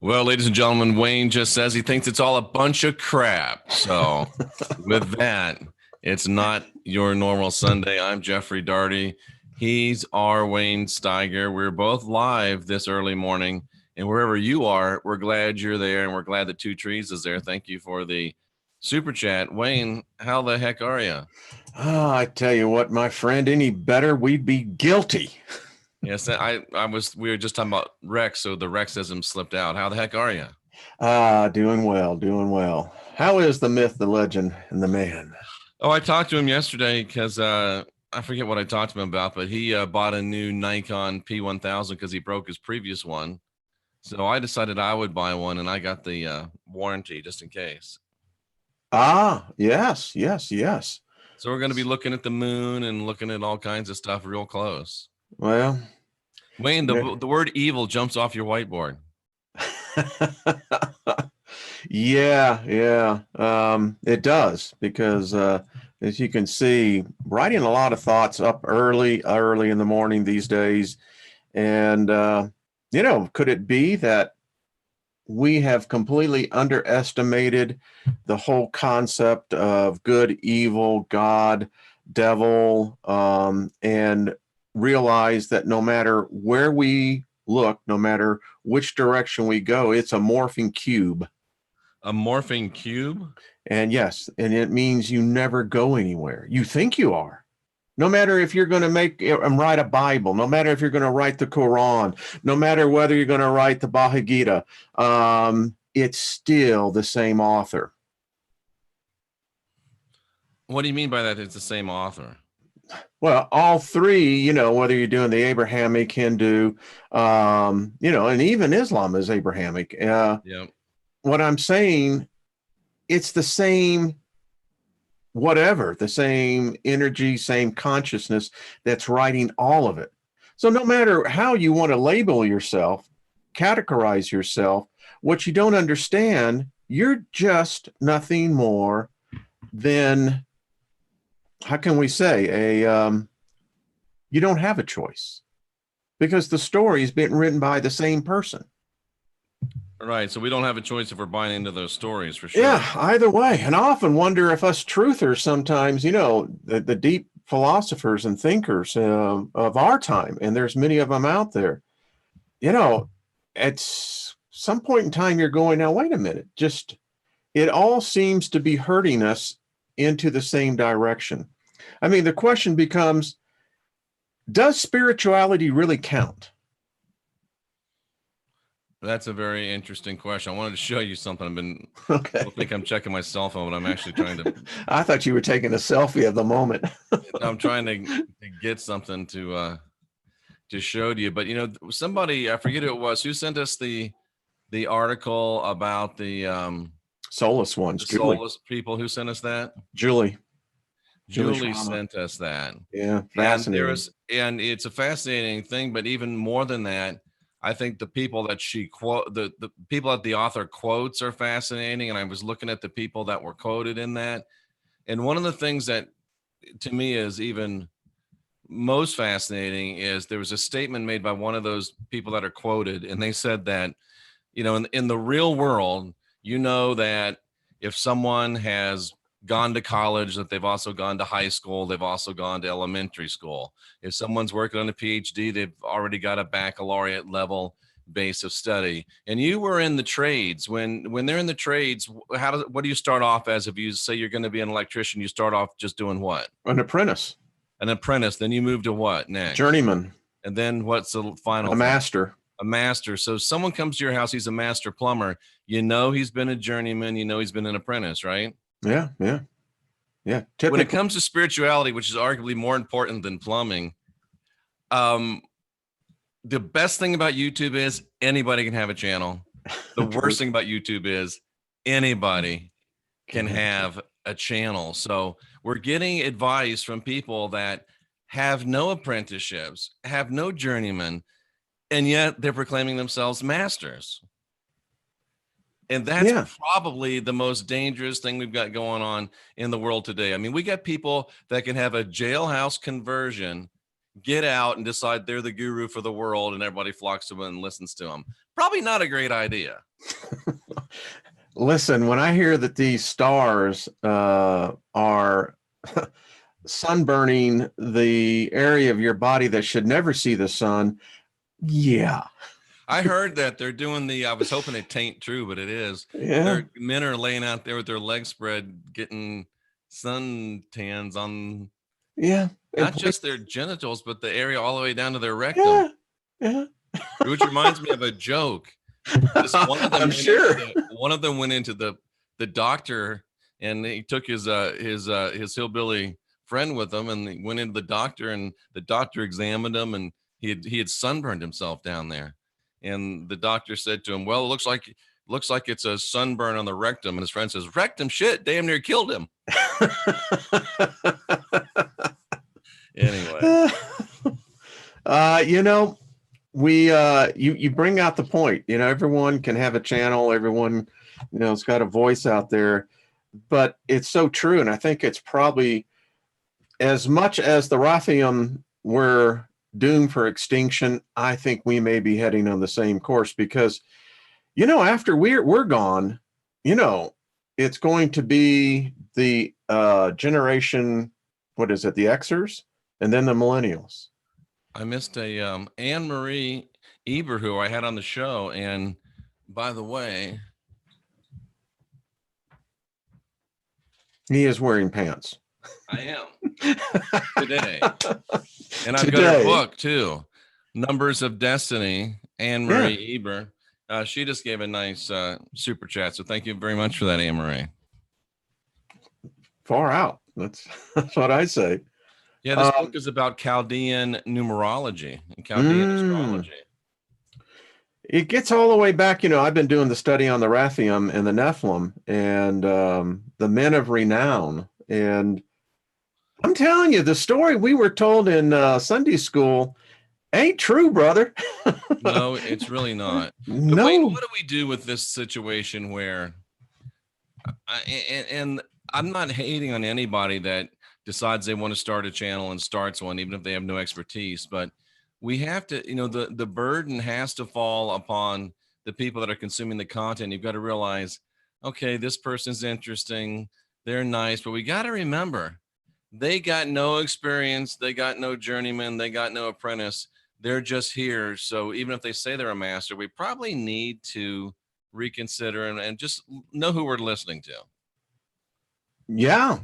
Well, ladies and gentlemen, Wayne just says he thinks it's all a bunch of crap. So, with that, it's not your normal Sunday. I'm Jeffrey Daugherty. He's R Wayne Steiger. We're both live this early morning, and wherever you are, we're glad you're there, and we're glad that Two Trees is there. Thank you for the super chat. Wayne, how the heck are you? Oh, I tell you what, my friend, any better, we'd be guilty. Yes, we were just talking about Rex, so the Rexism slipped out. How the heck are you? Doing well, doing well. How is the myth, the legend, and the man? Oh, I talked to him yesterday because I forget what I talked to him about, but he bought a new Nikon P1000 because he broke his previous one. So I decided I would buy one, and I got the warranty just in case. Yes, yes, yes. So we're going to be looking at the moon and looking at all kinds of stuff real close. Well, Wayne, the word evil jumps off your whiteboard. yeah. It does because as you can see, writing a lot of thoughts up early in the morning these days. And, could it be that we have completely underestimated the whole concept of good, evil, God, devil, and realize that no matter where we look, no matter which direction we go, it's a morphing cube. A morphing cube? And yes, and it means you never go anywhere. You think you are. No matter if you're going to make and write a Bible, no matter if you're going to write the Quran, no matter whether you're going to write the Bhagavad Gita, it's still the same author. What do you mean by that? It's the same author. Well, all three, whether you're doing the Abrahamic, Hindu, and even Islam is Abrahamic. What I'm saying, it's the same whatever, the same energy, same consciousness that's writing all of it. So no matter how you want to label yourself, categorize yourself, what you don't understand, you're just nothing more than, how can we say, you don't have a choice because the story is being written by the same person. Right. So we don't have a choice if we're buying into those stories for sure. Yeah, either way. And I often wonder if us truthers sometimes, the deep philosophers and thinkers of our time, and there's many of them out there, at some point in time, you're going, now, wait a minute, it all seems to be hurting us into the same direction. I mean, the question becomes, does spirituality really count? That's a very interesting question. I wanted to show you something. Okay. I think I'm checking my cell phone, but I'm actually trying to. I thought you were taking a selfie of the moment. I'm trying to get something to show to you. But somebody, I forget who it was, who sent us the article about the soulless ones. The soulless people. Who sent us that? Julie sent us that. Yeah, fascinating. And it's a fascinating thing, but even more than that, I think the people that the people that the author quotes are fascinating. And I was looking at the people that were quoted in that. And one of the things that to me is even most fascinating is there was a statement made by one of those people that are quoted. And they said that, in the real world, that if someone has gone to college, that they've also gone to high school, they've also gone to elementary school. If someone's working on a PhD, they've already got a baccalaureate level base of study. And you were in the trades. When they're in the trades, what do you start off as? If you say you're going to be an electrician, you start off just doing what? An apprentice. Then you move to what next? Journeyman. And then what's the final? A master. A master. So someone comes to your house, he's a master plumber. He's been a journeyman, he's been an apprentice, right? Yeah. Typically, when it comes to spirituality, which is arguably more important than plumbing, the best thing about YouTube is anybody can have a channel. The worst thing about YouTube is anybody can have a channel. So we're getting advice from people that have no apprenticeships, have no journeyman, and yet they're proclaiming themselves masters. And that's probably the most dangerous thing we've got going on in the world today. I mean, we got people that can have a jailhouse conversion get out and decide they're the guru for the world and everybody flocks to them and listens to them. Probably not a great idea. Listen, when I hear that these stars are sunburning the area of your body that should never see the sun, yeah. I heard that they're doing I was hoping it ain't true, but it is. Yeah. Men are laying out there with their legs spread, getting sun tans on not just their genitals, but the area all the way down to their rectum. Yeah. Which reminds me of a joke. One of them went into the doctor, and he took his hillbilly friend with him, and he went into the doctor, and the doctor examined him, and he had sunburned himself down there, and the doctor said to him, "Well, it looks like it's a sunburn on the rectum," and his friend says, "Rectum shit, damn near killed him." Anyway, you bring out the point. Everyone can have a channel. Everyone, has got a voice out there, but it's so true. And I think it's probably as much as the Raphaim were doomed for extinction. I think we may be heading on the same course because, after we're gone, it's going to be the generation. What is it? The Xers, and then the millennials. I missed a Anne Marie Eber, who I had on the show, and by the way, he is wearing pants. I am today, and I've got her book too, Numbers of Destiny. Anne Marie Eber. She just gave a nice super chat, so thank you very much for that, Anne Marie. Far out. That's what I say. Yeah, this book is about Chaldean numerology and Chaldean astrology. It gets all the way back. I've been doing the study on the Raphaim and the Nephilim and the men of renown. And I'm telling you, the story we were told in Sunday school ain't true, brother. No, it's really not. No. But Wayne, what do we do with this situation where, and I'm not hating on anybody that decides they want to start a channel and starts one, even if they have no expertise, but we have to, the burden has to fall upon the people that are consuming the content. You've got to realize, okay, this person's interesting, they're nice, but we got to remember they got no experience, they got no journeyman, they got no apprentice, they're just here. So even if they say they're a master, we probably need to reconsider and just know who we're listening to. Yeah.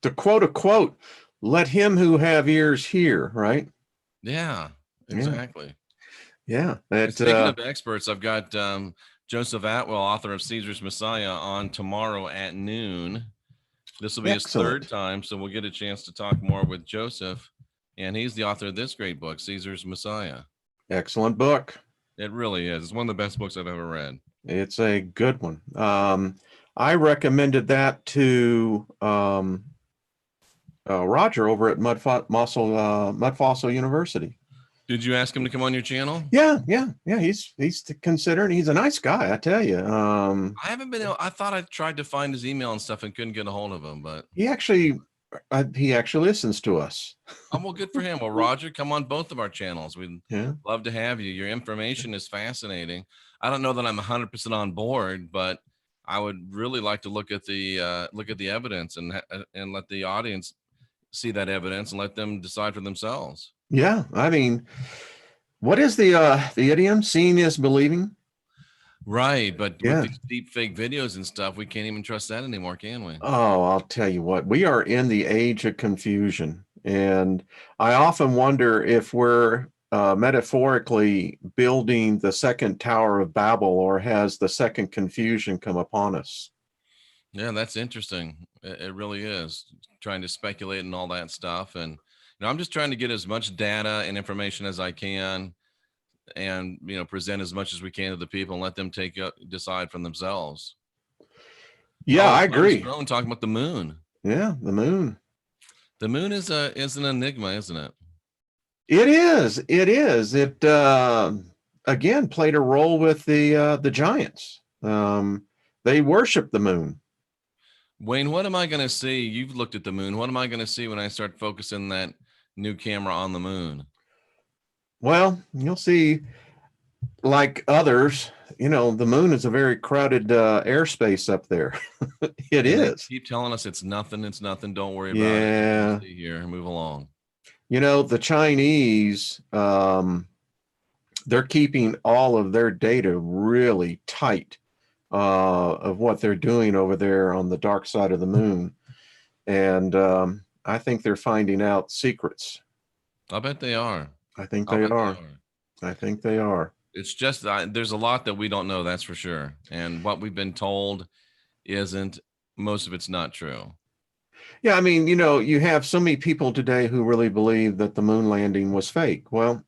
To quote a quote, let him who have ears hear, right? Yeah, exactly. Yeah. Speaking of experts, I've got Joseph Atwell, author of Caesar's Messiah, on tomorrow at noon. This will be his third time, so we'll get a chance to talk more with Joseph. And he's the author of this great book, Caesar's Messiah. Excellent book. It really is. It's one of the best books I've ever read. It's a good one. I recommended that to Roger over at Mud Fossil University. Did you ask him to come on your channel? Yeah. He's considering. He's a nice guy, I tell you. I haven't been able. I thought I tried to find his email and stuff and couldn't get a hold of him, but he actually listens to us. Oh, well, good for him. Well, Roger, come on both of our channels. We'd love to have you. Your information is fascinating. I don't know that I'm 100% on board, but I would really like to look at the evidence and let the audience see that evidence and let them decide for themselves. Yeah, I mean, what is the idiom? Seeing is believing. Right, but with these deep fake videos and stuff, we can't even trust that anymore, can we? Oh, I'll tell you what, we are in the age of confusion, and I often wonder if we're metaphorically building the second Tower of Babel, or has the second confusion come upon us? Yeah, that's interesting. It really is, trying to speculate and all that stuff. And I'm just trying to get as much data and information as I can, and present as much as we can to the people and let them decide for themselves. Yeah, I agree. Talking about the moon. Yeah, the moon. The moon is an enigma, isn't it? It is. It again played a role with the giants. They worship the moon. Wayne, what am I going to see? You've looked at the moon. What am I going to see when I start focusing that new camera on the moon? Well, you'll see, like others, the moon is a very crowded airspace up there. It And they is. keep telling us it's nothing. It's nothing. Don't worry about it. Yeah. Stay here and move along. The Chinese, they're keeping all of their data really tight of what they're doing over there on the dark side of the moon. And I think they're finding out secrets. I bet they are. I think they are. I think they are. It's just there's a lot that we don't know, that's for sure. And what we've been told isn't, most of it's not true. Yeah, I mean, you have so many people today who really believe that the moon landing was fake. Well,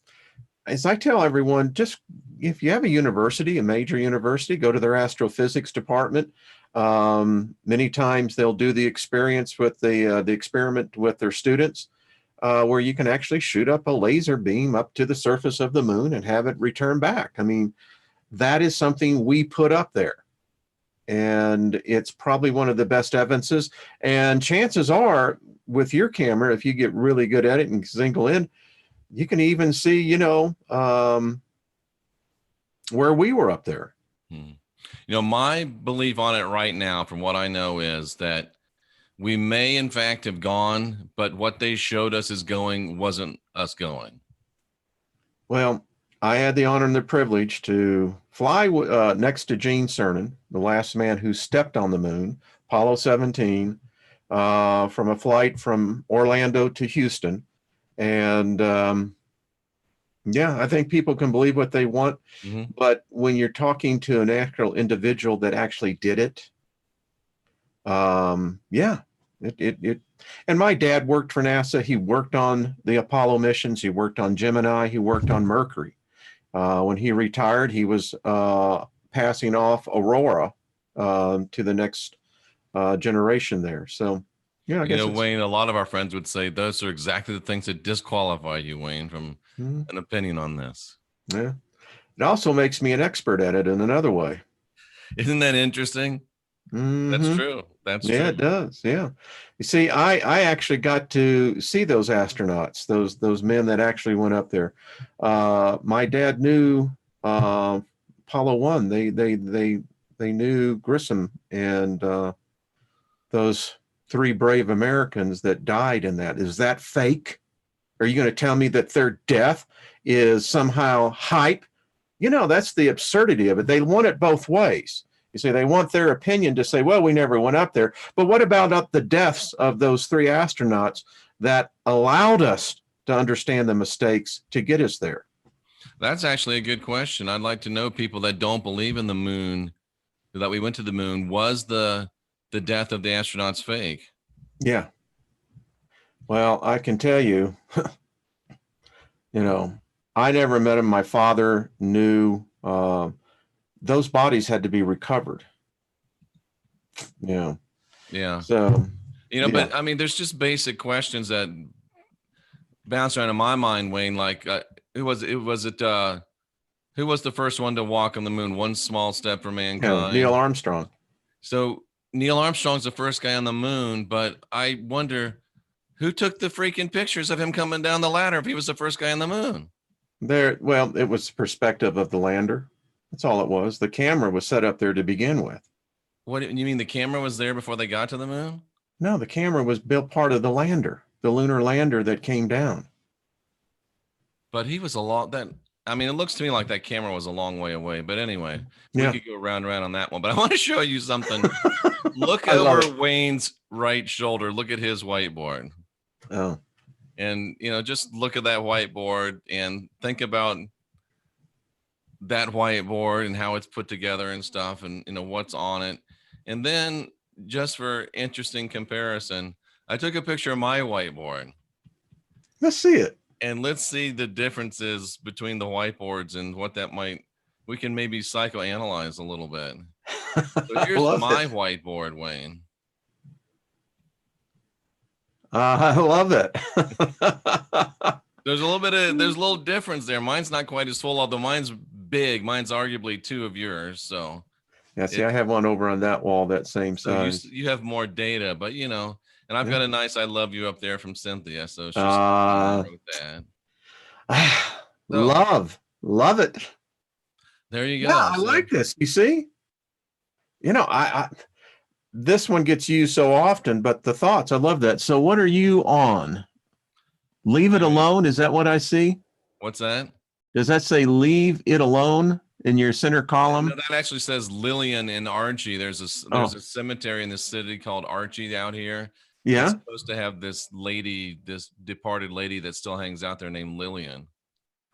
as I tell everyone, just if you have a university, a major university, go to their astrophysics department. Many times they'll do the experience with the experiment with their students, where you can actually shoot up a laser beam up to the surface of the moon and have it return back. I mean, that is something we put up there. And it's probably one of the best evidences. And chances are, with your camera, if you get really good at it and single in, you can even see, where we were up there. My belief on it right now, from what I know, is that we may in fact have gone, but what they showed us as going wasn't us going. Well, I had the honor and the privilege to fly next to Gene Cernan, the last man who stepped on the moon, Apollo 17, from a flight from Orlando to Houston. And yeah, I think people can believe what they want. Mm-hmm. But when you're talking to an actual individual that actually did it, yeah, it. And my dad worked for NASA. He worked on the Apollo missions. He worked on Gemini. He worked on Mercury. When he retired, he was passing off Aurora to the next generation there. So, yeah, I guess Wayne, a lot of our friends would say those are exactly the things that disqualify you, Wayne, from an opinion on this. Yeah. It also makes me an expert at it in another way. Isn't that interesting? Mm-hmm. That's true. That's true. Yeah, it does. Yeah. You see, I actually got to see those astronauts, those men that actually went up there. My dad knew Apollo 1. They knew Grissom and those 3 brave Americans that died in that. Is that fake? Are you going to tell me that their death is somehow hype? That's the absurdity of it. They want it both ways. You see, they want their opinion to say, well, we never went up there. But what about the deaths of those 3 astronauts that allowed us to understand the mistakes to get us there? That's actually a good question. I'd like to know, people that don't believe in the moon, that we went to the moon, was the death of the astronauts fake? Yeah. Well, I can tell you, I never met him. My father knew those bodies had to be recovered. Yeah. So, but I mean, there's just basic questions that bounce around in my mind, Wayne, like who was the first one to walk on the moon? One small step for mankind. Neil Armstrong. So Neil Armstrong's the first guy on the moon, but I wonder who took the freaking pictures of him coming down the ladder if he was the first guy on the moon. Well, it was the perspective of the lander. That's all it was. The camera was set up there to begin with. What you mean, the camera was there before they got to the moon? No, the camera was built part of the lander, the lunar lander that came down. But he was it looks to me like that camera was a long way away. But anyway, we could go round and round on that one. But I want to show you something. Look over Wayne's right shoulder. Look at his whiteboard. Oh. And, just look at that whiteboard and think about that whiteboard and how it's put together and stuff and, what's on it. And then, just for interesting comparison, I took a picture of my whiteboard. Let's see it. And let's see the differences between the whiteboards and what we can maybe psychoanalyze a little bit. So here's my whiteboard, Wayne. I love it. There's a little difference there. Mine's not quite as full, although mine's big. Mine's arguably 2 of yours. So yeah, see, I have one over on that wall that same size. You have more data, but And I've got a nice "I love you" up there from Cynthia, so she's wrote that. Love it. There you go. Yeah, I like this. You see, I this one gets used so often, but the thoughts, I love that. So what are you on? Leave it alone. Is that what I see? What's that? Does that say leave it alone in your center column? No, that actually says Lillian in Archie. There's a cemetery in the city called Archie out here. Yeah. It's supposed to have this lady, this departed lady that still hangs out there named Lillian.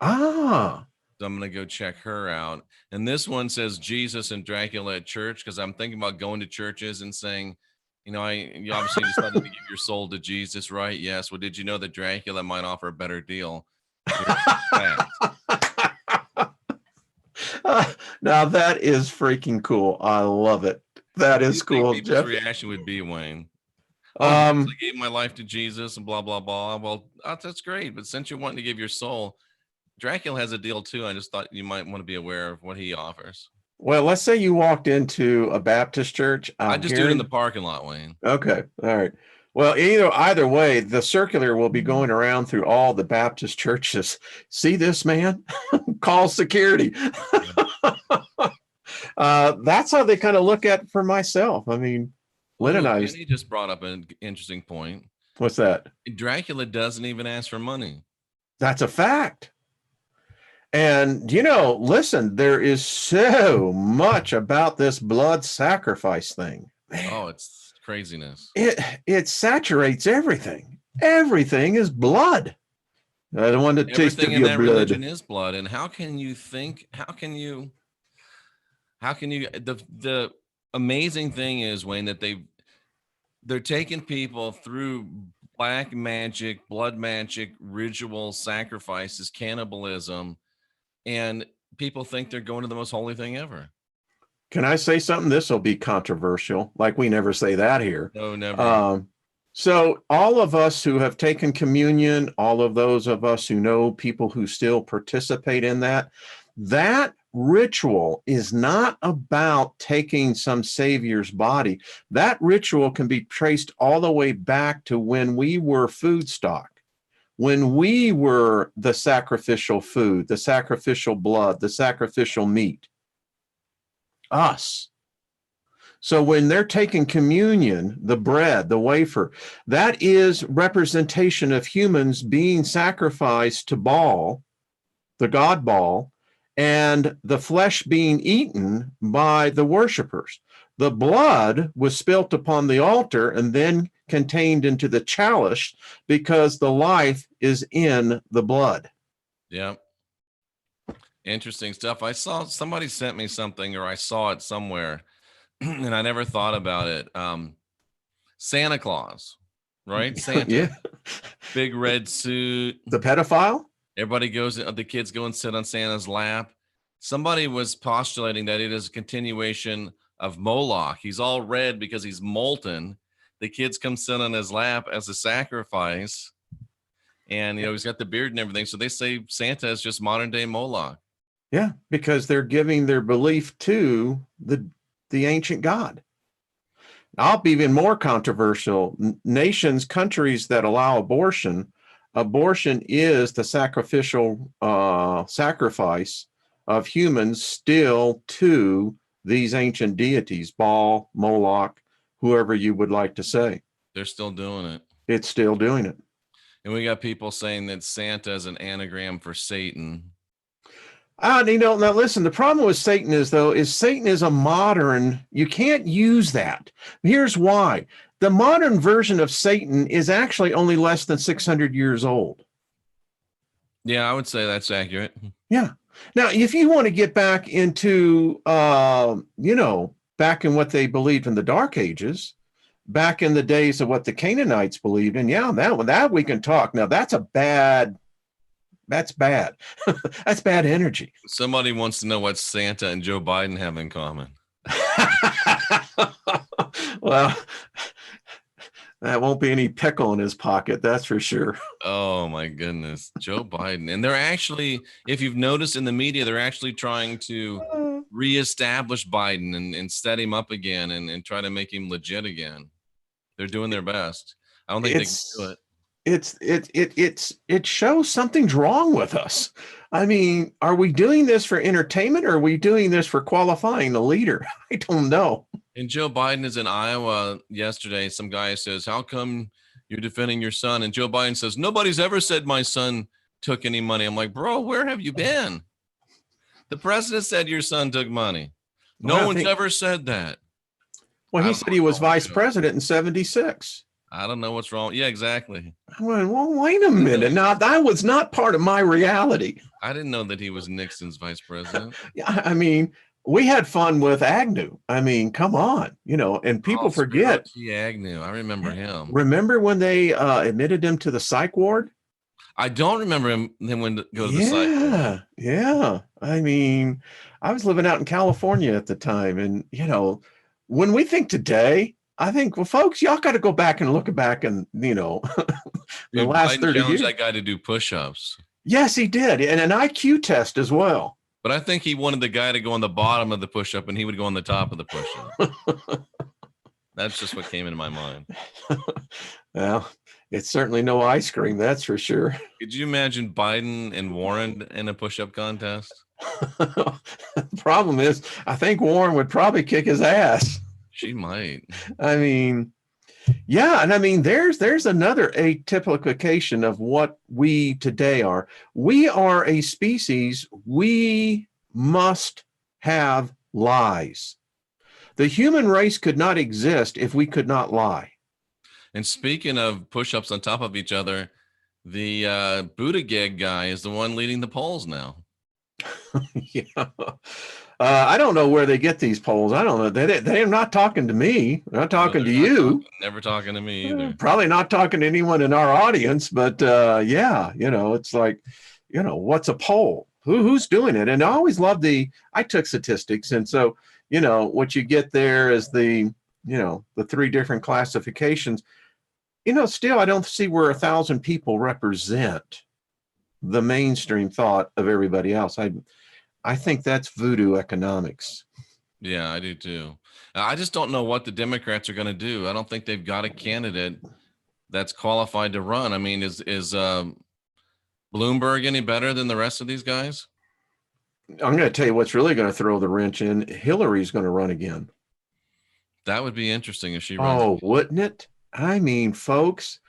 Ah. So I'm going to go check her out. And this one says Jesus and Dracula at church, because I'm thinking about going to churches and saying, you obviously decided to give your soul to Jesus, right? Yes. Well, did you know that Dracula might offer a better deal? Now that is freaking cool. I love it. That is cool. People's reaction would be, Wayne. I gave my life to Jesus and blah blah blah. Well, that's great, but since you're wanting to give your soul, Dracula has a deal too. I just thought you might want to be aware of what he offers. Well, let's say you walked into a Baptist church. I just do it in the parking lot, Wayne. Okay, all right. Well, either way, the circular will be going around through all the Baptist churches. See this man? Call security. That's how they kind of look at it for myself. I mean, Lynn and I. He just brought up an interesting point. What's that? Dracula doesn't even ask for money. That's a fact. And, listen, there is so much about this blood sacrifice thing. Man. Oh, it's craziness. It saturates everything. Everything is blood. I don't want to taste of your blood. Religion is blood. And how can you the amazing thing is, Wayne, that they're taking people through black magic, blood magic, ritual sacrifices, cannibalism, and people think they're going to the most holy thing ever. Can I say something? This will be controversial. Like we never say that here. No, never. So all of us who have taken communion, all of those of us who know people who still participate in that ritual is not about taking some savior's body. That ritual can be traced all the way back to when we were food stock, when we were the sacrificial food, the sacrificial blood, the sacrificial meat. Us. So when they're taking communion, the bread, the wafer, that is representation of humans being sacrificed to Baal, the god Baal, and the flesh being eaten by the worshipers. The blood was spilt upon the altar and then contained into the chalice because the life is in the blood. Yeah. Interesting stuff. I saw somebody sent me something, or I saw it somewhere, and I never thought about it. Santa Claus, right? Santa. Yeah. Big red suit. The pedophile? Everybody the kids go and sit on Santa's lap. Somebody was postulating that it is a continuation of Moloch. He's all red because he's molten. The kids come sit on his lap as a sacrifice. And, he's got the beard and everything. So they say Santa is just modern day Moloch. Yeah, because they're giving their belief to the ancient God. I'll be even more controversial. Nations, countries that allow abortion is the sacrificial sacrifice of humans still to these ancient deities, Baal, Moloch, whoever you would like to say. They're still doing it. It's still doing it. And we got people saying that Santa is an anagram for Satan. Now listen, the problem with Satan is Satan is a modern, you can't use that. Here's why. The modern version of Satan is actually only less than 600 years old. Yeah, I would say that's accurate. Yeah. Now, if you want to get back into, back in what they believed in the Dark Ages, back in the days of what the Canaanites believed in, that we can talk. Now, that's bad. That's bad energy. Somebody wants to know what Santa and Joe Biden have in common. Well, that won't be any pickle in his pocket, that's for sure. Oh my goodness, Joe Biden. And they're actually, if you've noticed in the media, they're actually trying to reestablish Biden and set him up again and try to make him legit again. They're doing their best. I don't think they can do it. It shows something's wrong with us. I mean, are we doing this for entertainment, or are we doing this for qualifying a leader? I don't know. And Joe Biden is in Iowa yesterday. Some guy says, "How come you're defending your son?" And Joe Biden says, "Nobody's ever said my son took any money." I'm like, bro, where have you been? The president said your son took money. No one's ever said that. Well, he said he was vice president in 76. I don't know what's wrong. Yeah, exactly. I went, well, wait a minute. Now, that was not part of my reality. I didn't know that he was Nixon's vice president. Yeah, I mean, we had fun with Agnew. I mean, come on, and people forget. Agnew. I remember him. Remember when they admitted him to the psych ward? I don't remember him when to go to the psych. Yeah. I mean, I was living out in California at the time. And, when we think today, I think, well, folks, y'all got to go back and look back and, the last 30 years. That guy to do push-ups. Yes, he did. And an IQ test as well. But I think he wanted the guy to go on the bottom of the push-up and he would go on the top of the push-up. That's just what came into my mind. Well, it's certainly no ice cream, that's for sure. Could you imagine Biden and Warren in a push-up contest? The problem is, I think Warren would probably kick his ass. She might. I mean, yeah, and I mean, there's another atypification of what we today are. We are a species. We must have lies. The human race could not exist if we could not lie. And speaking of push-ups on top of each other, the Buttigieg guy is the one leading the polls now. Yeah. I don't know where they get these polls. I don't know. They're not talking to me. They're not talking to you. Never talking to me either. Probably not talking to anyone in our audience. But yeah, it's like, what's a poll? Who's doing it? And I always love I took statistics. And so, what you get there is the 3 different classifications. Still, I don't see where 1,000 people represent the mainstream thought of everybody else. I think that's voodoo economics. Yeah, I do too. I just don't know what the Democrats are going to do. I don't think they've got a candidate that's qualified to run. I mean, is Bloomberg any better than the rest of these guys? I'm going to tell you what's really going to throw the wrench in. Hillary's going to run again. That would be interesting if she runs. Oh, wouldn't it? I mean, folks,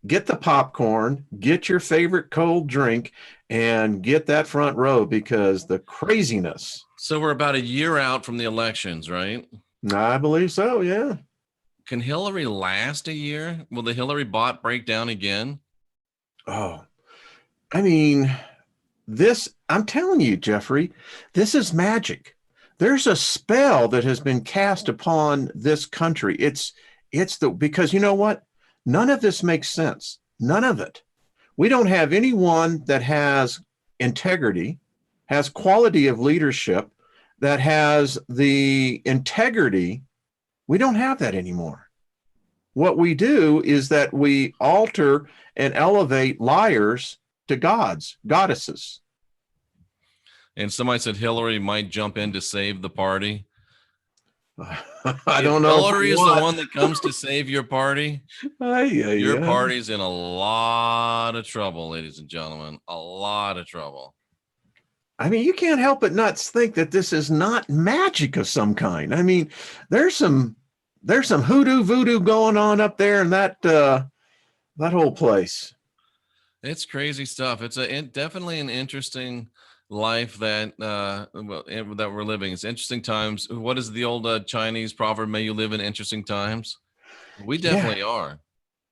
get the popcorn, get your favorite cold drink, and get that front row, because the craziness. So we're about a year out from the elections, right? I believe so, yeah. Can Hillary last a year? Will the Hillary bot break down again? Oh, I mean, I'm telling you, Jeffrey, this is magic. There's a spell that has been cast upon this country. Because you know what? None of this makes sense. None of it. We don't have anyone that has integrity, has quality of leadership, that has the integrity. We don't have that anymore. What we do is that we alter and elevate liars to goddesses. And somebody said Hillary might jump in to save the party. I don't know. Hillary is the one that comes to save your party. Your party's in a lot of trouble, ladies and gentlemen. A lot of trouble. I mean, you can't help but not think that this is not magic of some kind. I mean, there's some hoodoo voodoo going on up there in that whole place. It's crazy stuff. It's definitely an interesting life that we're living. It's interesting times. What is the old Chinese proverb? May you live in interesting times. We definitely are.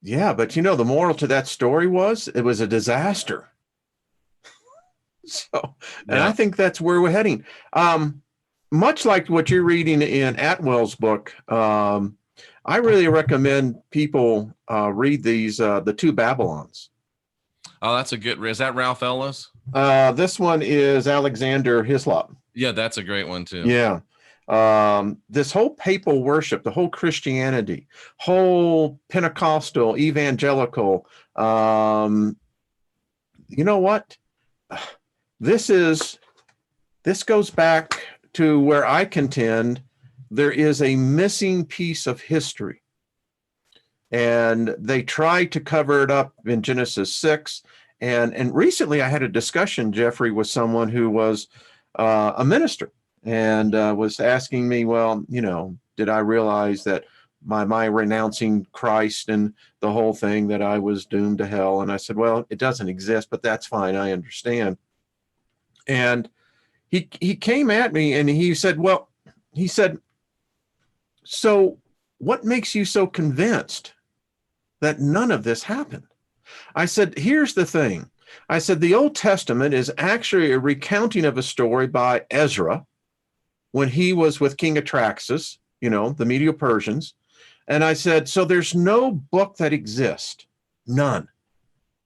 Yeah, but the moral to that story was it was a disaster. So, and I think that's where we're heading. Much like what you're reading in Atwell's book, I really recommend people read these The Two Babylons. Oh, that's a good. Is that Ralph Ellis? This one is Alexander Hislop. Yeah, that's a great one too. Yeah. This whole papal worship, the whole Christianity, whole Pentecostal, evangelical, you know what? This goes back to where I contend there is a missing piece of history. And they tried to cover it up in Genesis 6. And recently I had a discussion, Jeffrey, with someone who was a minister and was asking me, well, did I realize that my renouncing Christ and the whole thing, that I was doomed to hell? And I said, well, it doesn't exist, but that's fine. I understand. And he came at me and he said, so what makes you so convinced that none of this happened? I said, here's the thing. I said, the Old Testament is actually a recounting of a story by Ezra when he was with King Atraxus, the Medo-Persians. And I said, so there's no book that exists. None.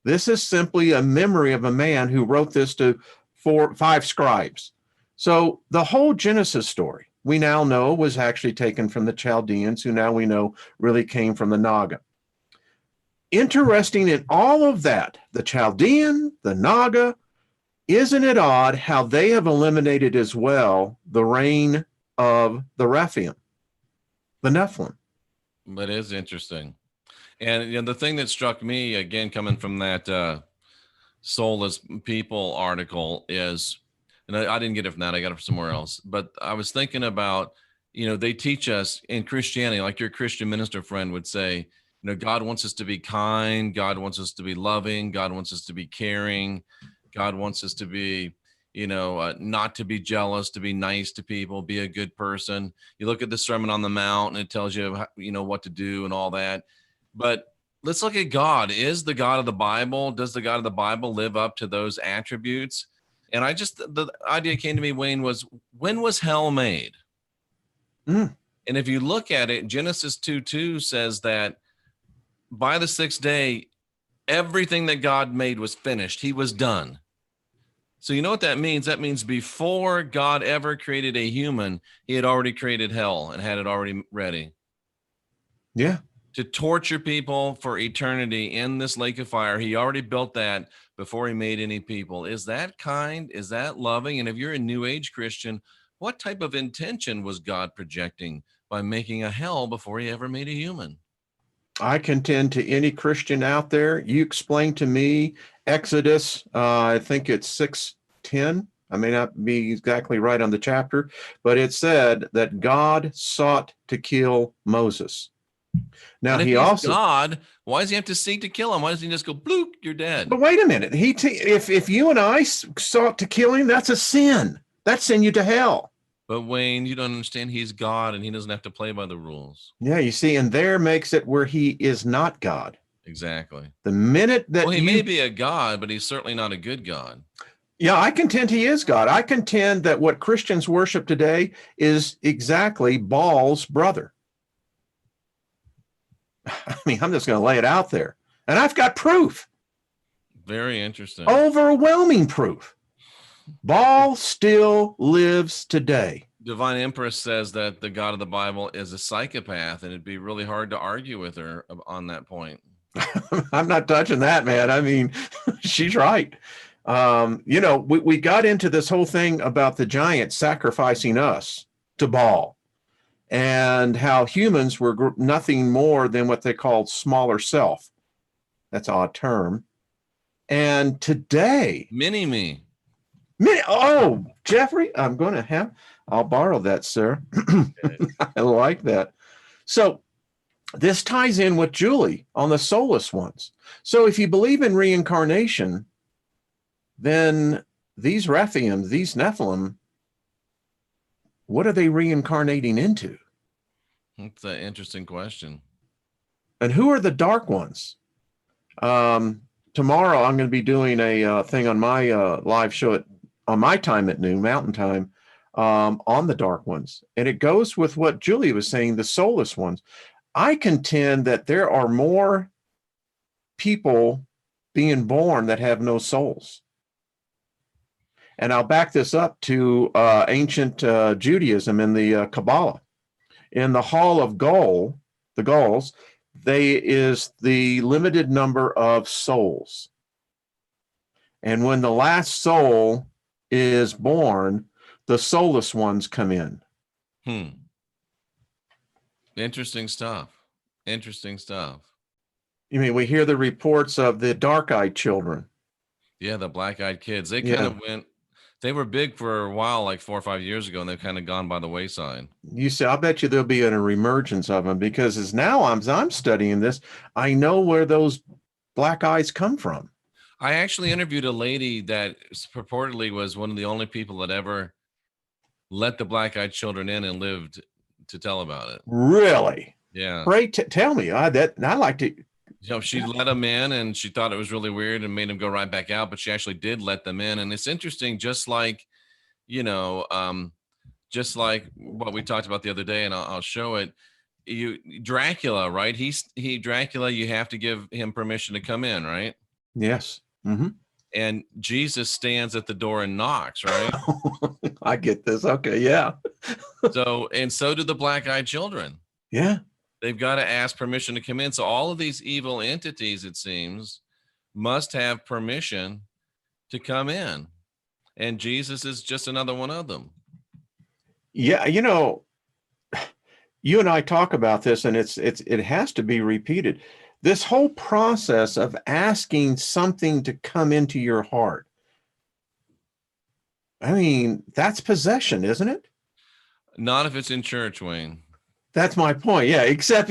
This is simply a memory of a man who wrote this to 5 scribes. So the whole Genesis story we now know was actually taken from the Chaldeans, who now we know really came from the Naga. Interesting in all of that, the Chaldean, the Naga, isn't it odd how they have eliminated as well the reign of the Rephaim, the Nephilim? But it is interesting. And the thing that struck me, again, coming from that Soulless People article is, and I didn't get it from that, I got it from somewhere else, but I was thinking about, they teach us in Christianity, like your Christian minister friend would say, God wants us to be kind. God wants us to be loving. God wants us to be caring. God wants us to be, not to be jealous, to be nice to people, be a good person. You look at the Sermon on the Mount and it tells you, what to do and all that. But let's look at God. Is the God of the Bible, does the God of the Bible live up to those attributes? And the idea came to me, Wayne, was when was hell made? And if you look at it, Genesis 2:2 says that by the 6th day, everything that God made was finished. He was done. So you know what that means? That means before God ever created a human, he had already created hell and had it already ready. Yeah. To torture people for eternity in this lake of fire. He already built that before he made any people. Is that kind? Is that loving? And if you're a New Age Christian, what type of intention was God projecting by making a hell before he ever made a human? I contend to any Christian out there, you explain to me Exodus, I think it's 6:10. I may not be exactly right on the chapter, but it said that God sought to kill Moses. Now, he also, God, why does he have to seek to kill him? Why doesn't he just go, bloop, you're dead? But wait a minute. If you and I sought to kill him, that's a sin. That send you to hell. But Wayne, you don't understand. He's God and he doesn't have to play by the rules. Yeah, you see, and there makes it where he is not God. Exactly. The minute that he may be a God, but he's certainly not a good God. Yeah, I contend he is God. I contend that what Christians worship today is exactly Baal's brother. I mean, I'm just going to lay it out there. And I've got proof. Very interesting. Overwhelming proof. Baal still lives today. Divine Empress says that the God of the Bible is a psychopath, and it'd be really hard to argue with her on that point. I'm not touching that, man. I mean, she's right. We got into this whole thing about the giants sacrificing us to Baal and how humans were nothing more than what they called smaller self. That's an odd term. And today, mini-me. Oh, Jeffrey, I'll borrow that, sir. I like that. So this ties in with Julie on the soulless ones. So if you believe in reincarnation, then these Rephaim, these Nephilim, what are they reincarnating into? That's an interesting question. And who are the dark ones? Tomorrow I'm going to be doing a thing on my live show on my time at noon, Mountain Time, on the dark ones. And it goes with what Julie was saying, the soulless ones. I contend that there are more people being born that have no souls. And I'll back this up to ancient Judaism in the Kabbalah. In the Hall of Gul, the Gauls, is the limited number of souls. And when the last soul is born, the soulless ones come in. Interesting stuff. Interesting stuff. You mean we hear the reports of the dark-eyed children? Yeah, the black-eyed kids. They kind Yeah. of went. They were big for a while, like 4 or 5 years ago, and they've kind of gone by the wayside. You see, I'll bet you there'll be an reemergence of them because as now I'm studying this, I know where those black eyes come from. I actually interviewed a lady that purportedly was one of the only people that ever let the black-eyed children in and lived to tell about it. Really? Yeah. Great. Tell me. I like to. She let them in, and she thought it was really weird and made them go right back out, but she actually did let them in. And it's interesting, just like, you know, just like what we talked about the other day, and I'll show it. Dracula, right? He Dracula, you have to give him permission to come in, right? Yes. Mm-hmm. And Jesus stands at the door and knocks, right? I get this. Okay. Yeah. So do the black-eyed children. Yeah. They've got to ask permission to come in. So all of these evil entities, it seems, must have permission to come in. And Jesus is just another one of them. Yeah. You and I talk about this, and it has to be repeated. This whole process of asking something to come into your heart. I mean, that's possession, isn't it? Not if it's in church, Wayne. That's my point. Yeah, except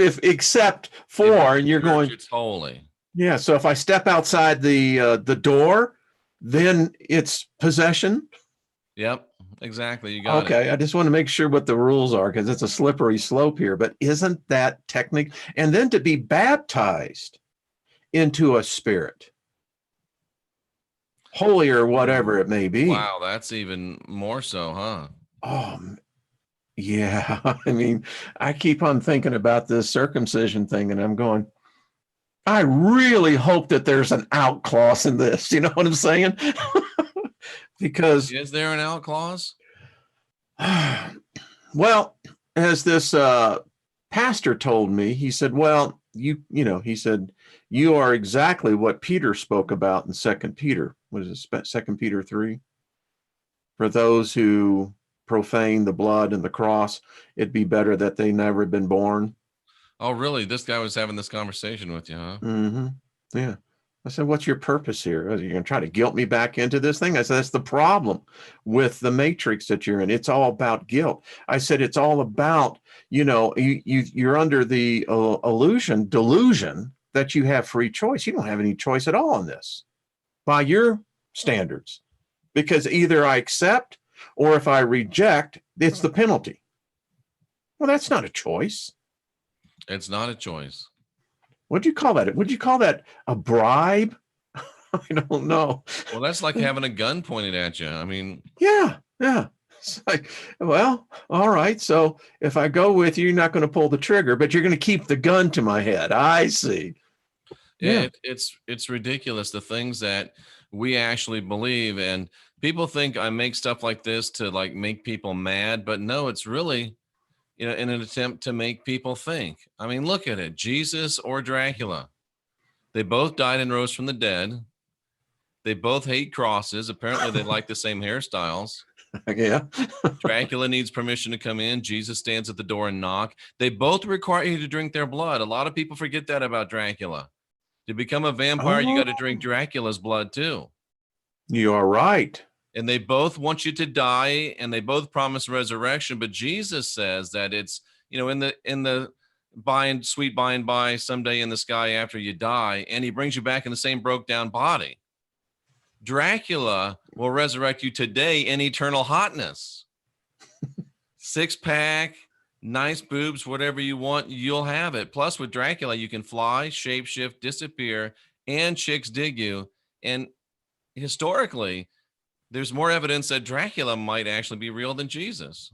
for, and you're church, going, it's holy. Yeah, so if I step outside the door, then it's possession. Yep, exactly. You got it. Okay, I just want to make sure what the rules are because it's a slippery slope here. But isn't that technical? And then to be baptized into a spirit, holy or whatever it may be. Wow, that's even more so, huh? Oh, yeah. I mean, I keep on thinking about this circumcision thing, and I'm going, I really hope that there's an out clause in this. You know what I'm saying? Because is there an out clause? Well, as this pastor told me, he said, well, he said, you are exactly what Peter spoke about in 2 Peter. What is it, 2 Peter 3? For those who profane the blood and the cross, it'd be better that they never been born. Oh, really? This guy was having this conversation with you, huh? Mm-hmm. Yeah. I said, what's your purpose here? Are you going to try to guilt me back into this thing? I said, that's the problem with the matrix that you're in. It's all about guilt. I said, it's all about, you're under the delusion that you have free choice. You don't have any choice at all in this by your standards, because either I accept or if I reject, it's the penalty. Well, that's not a choice. It's not a choice. What'd you call that? Would you call that a bribe? I don't know. Well, that's like having a gun pointed at you. I mean, yeah. It's like, well, all right. So if I go with you, you're not going to pull the trigger, but you're going to keep the gun to my head. I see. Yeah, it's ridiculous, the things that we actually believe. And people think I make stuff like this to like make people mad, but no, it's really, in an attempt to make people think. I mean, look at it. Jesus or Dracula. They both died and rose from the dead. They both hate crosses. Apparently they like the same hairstyles. Yeah. Dracula needs permission to come in. Jesus stands at the door and knock. They both require you to drink their blood. A lot of people forget that about Dracula. To become a vampire, you got to drink Dracula's blood too. You are right. And they both want you to die, and they both promise resurrection. But Jesus says that it's, in the sweet by and by someday in the sky after you die, and he brings you back in the same broke down body. Dracula will resurrect you today in eternal hotness. 6-pack, nice boobs, whatever you want, you'll have it. Plus, with Dracula, you can fly, shapeshift, disappear, and chicks dig you. And historically, there's more evidence that Dracula might actually be real than Jesus.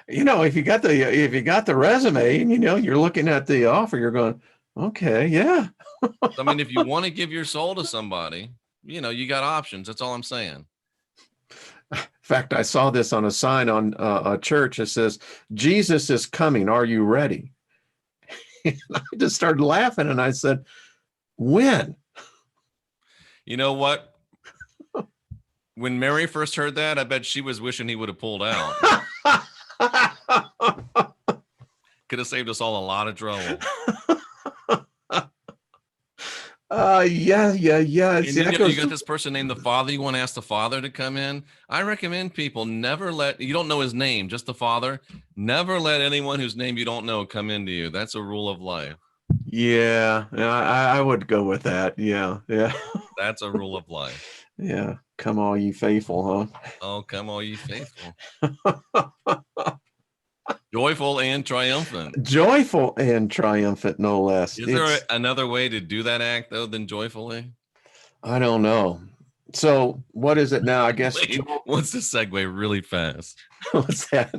If you got the resume and you're looking at the offer, you're going, okay, yeah. I mean, if you want to give your soul to somebody, you got options. That's all I'm saying. In fact, I saw this on a sign on a church. It says, Jesus is coming. Are you ready? And I just started laughing and I said, when? You know what? When Mary first heard that, I bet she was wishing he would have pulled out. Could have saved us all a lot of trouble. Yeah. And See, that you goes. got this person named the Father. You want to ask the Father to come in? I recommend people never let, you don't know his name, just the Father. Never let anyone whose name you don't know come into you. That's a rule of life. Yeah, I would go with that. Yeah. That's a rule of life. Yeah. Come all ye faithful, Oh, come all ye faithful. huh? Joyful and triumphant. Joyful and triumphant, no less. Is there another way to do that act, though, than joyfully? I don't know. So what is it now? I guess. Wait, what's the segue really fast? What's that?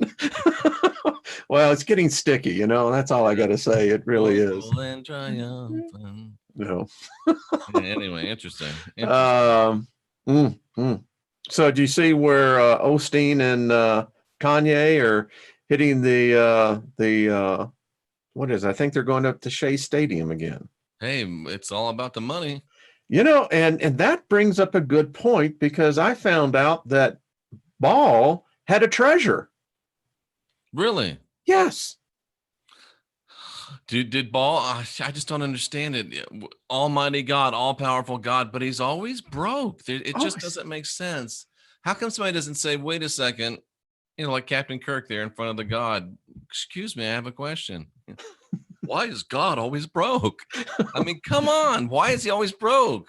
Well, it's getting sticky, you know. That's all I got to say. It really is. And triumphant. No. Yeah, anyway, interesting. So do you see where Osteen and Kanye are hitting the what is it? I think they're going up to Shea Stadium again. Hey, it's all about the money. You know, and that brings up a good point, because I found out that Ball had a treasure. Really? Yes. Did Ball? I just don't understand it. Almighty God, all powerful God, but he's always broke. It just doesn't make sense. How come somebody doesn't say, "Wait a second," like Captain Kirk there in front of the God? Excuse me, I have a question. Why is God always broke? I mean, come on. Why is he always broke?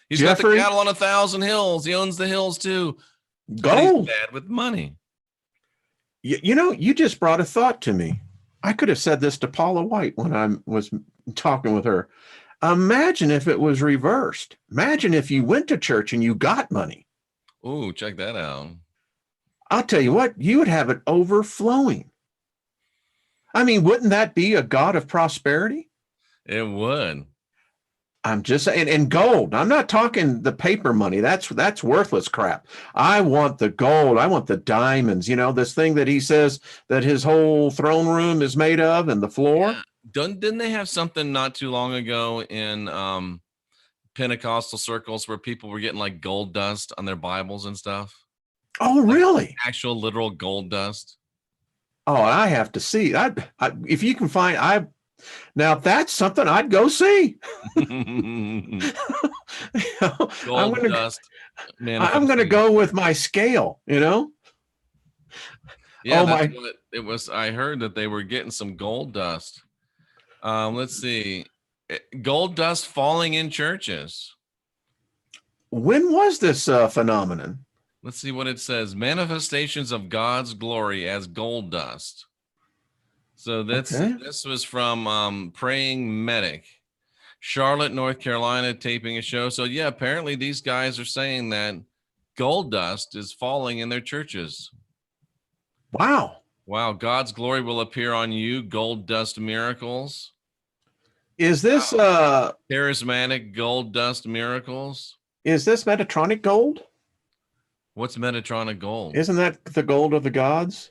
He's Jeffrey, got the cattle on 1,000 hills. He owns the hills too. Gold. He's bad with money. You know, you just brought a thought to me. I could have said this to Paula White when I was talking with her. Imagine if it was reversed. Imagine if you went to church and you got money. Oh, check that out. I'll tell you what, you would have it overflowing. I mean, wouldn't that be a God of prosperity? It would. I'm just saying, and gold. I'm not talking the paper money. That's worthless crap. I want the gold. I want the diamonds. You know, this thing that he says that his whole throne room is made of, and the floor. Yeah. Didn't they have something not too long ago in Pentecostal circles where people were getting like gold dust on their Bibles and stuff? Oh, really? Like actual literal gold dust. Oh, I have to see. If you can find, now that's something I'd go see. Gold dust. I'm going to go with my scale, you know? Yeah, that's what it was. I heard that they were getting some gold dust. Let's see. Gold dust falling in churches. When was this phenomenon? Let's see what it says. Manifestations of God's glory as gold dust. So this was from Praying Medic, Charlotte, North Carolina, taping a show. So yeah, apparently these guys are saying that gold dust is falling in their churches. Wow. God's glory will appear on you. Gold dust miracles. Is this charismatic gold dust miracles? Is this Metatronic gold? What's Metatronic gold? Isn't that the gold of the gods?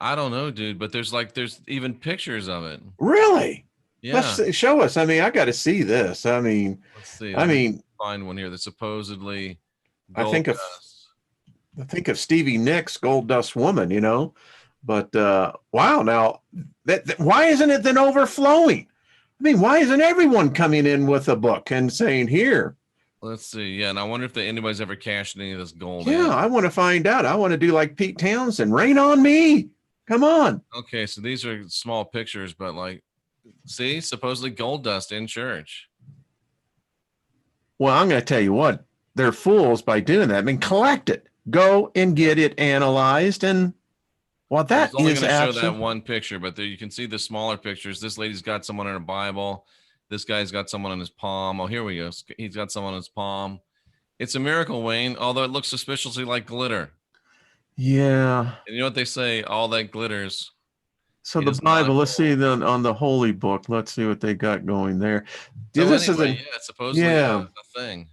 I don't know, dude, but there's even pictures of it. Really? Yeah. Let's show us. I mean, I got to see this. I mean, let's see. I mean, find one here that supposedly I think of Stevie Nicks, Gold Dust Woman, you know, but wow. Now that why isn't it then overflowing? I mean, why isn't everyone coming in with a book and saying, here? Let's see. Yeah. And I wonder if anybody's ever cashed any of this gold. Yeah. I want to find out. I want to do like Pete Townsend, rain on me. Come on. Okay. So these are small pictures, but like, see, supposedly gold dust in church. Well, I'm going to tell you what, they're fools by doing that. I mean, collect it, go and get it analyzed. And well, that is only going to show that one picture, but there you can see the smaller pictures. This lady's got someone in her Bible. This guy's got someone in his palm. Oh, here we go. He's got someone in his palm. It's a miracle, Wayne, although it looks suspiciously like glitter. Yeah. And you know what they say? All that glitters. So the Bible, let's see on the Holy Book. Let's see what they got going there. So this anyway, it's supposedly a thing.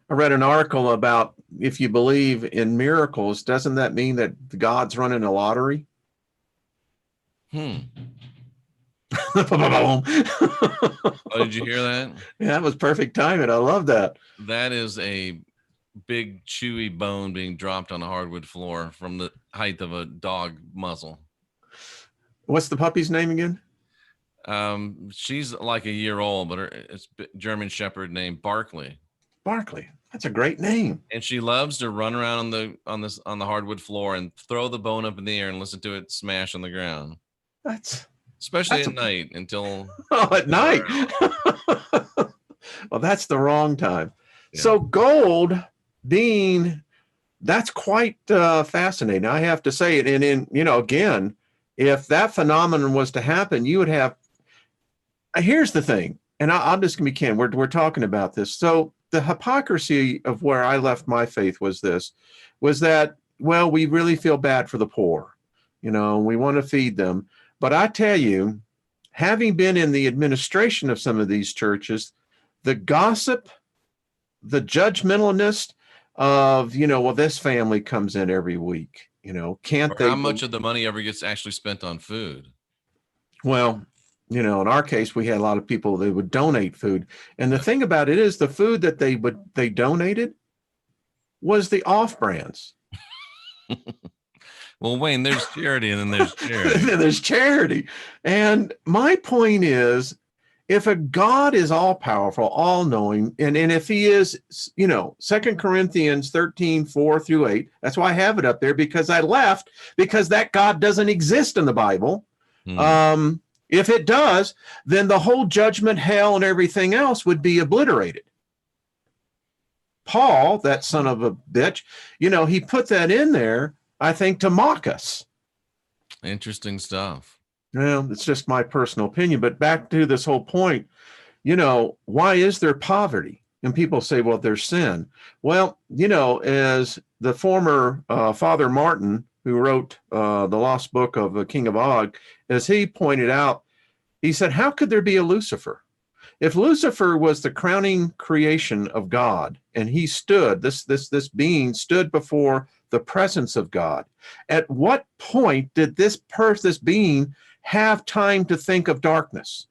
I read an article about if you believe in miracles, doesn't that mean that God's running a lottery? Oh, did you hear that? Yeah, that was perfect timing. I love that. That is a big chewy bone being dropped on a hardwood floor from the height of a dog muzzle. What's the puppy's name again? She's like a year old, but it's German Shepherd named Barkley. Barkley. That's a great name. And she loves to run around on the hardwood floor and throw the bone up in the air and listen to it smash on the ground. Especially at night until at night. Well, that's the wrong time. Yeah. So gold being, that's quite fascinating. I have to say it. And again, if that phenomenon was to happen, you would have, here's the thing, and I'll just be candid. We're talking about this. So the hypocrisy of where I left my faith was that, well, we really feel bad for the poor. We want to feed them. But I tell you, having been in the administration of some of these churches, the gossip, the judgmentalness of, well, this family comes in every week, can't they? How much of the money ever gets actually spent on food? Well, in our case, we had a lot of people that would donate food. And the thing about it is the food that they donated was the off brands. Well, Wayne, there's charity and then there's charity. There's charity. And my point is, if a God is all powerful, all knowing, and if he is, 2 Corinthians 13:4-8, that's why I have it up there, because I left because that God doesn't exist in the Bible. If it does, then the whole judgment, hell, and everything else would be obliterated. Paul, that son of a bitch, he put that in there, I think, to mock us. Interesting stuff. Well, it's just my personal opinion, but back to this whole point, why is there poverty? And people say, well, there's sin. Well, as the former Father Martin, who wrote the Lost Book of the King of Og, as he pointed out, he said, how could there be a Lucifer? If Lucifer was the crowning creation of God, and he stood, this being stood before the presence of God, at what point did this being have time to think of darkness?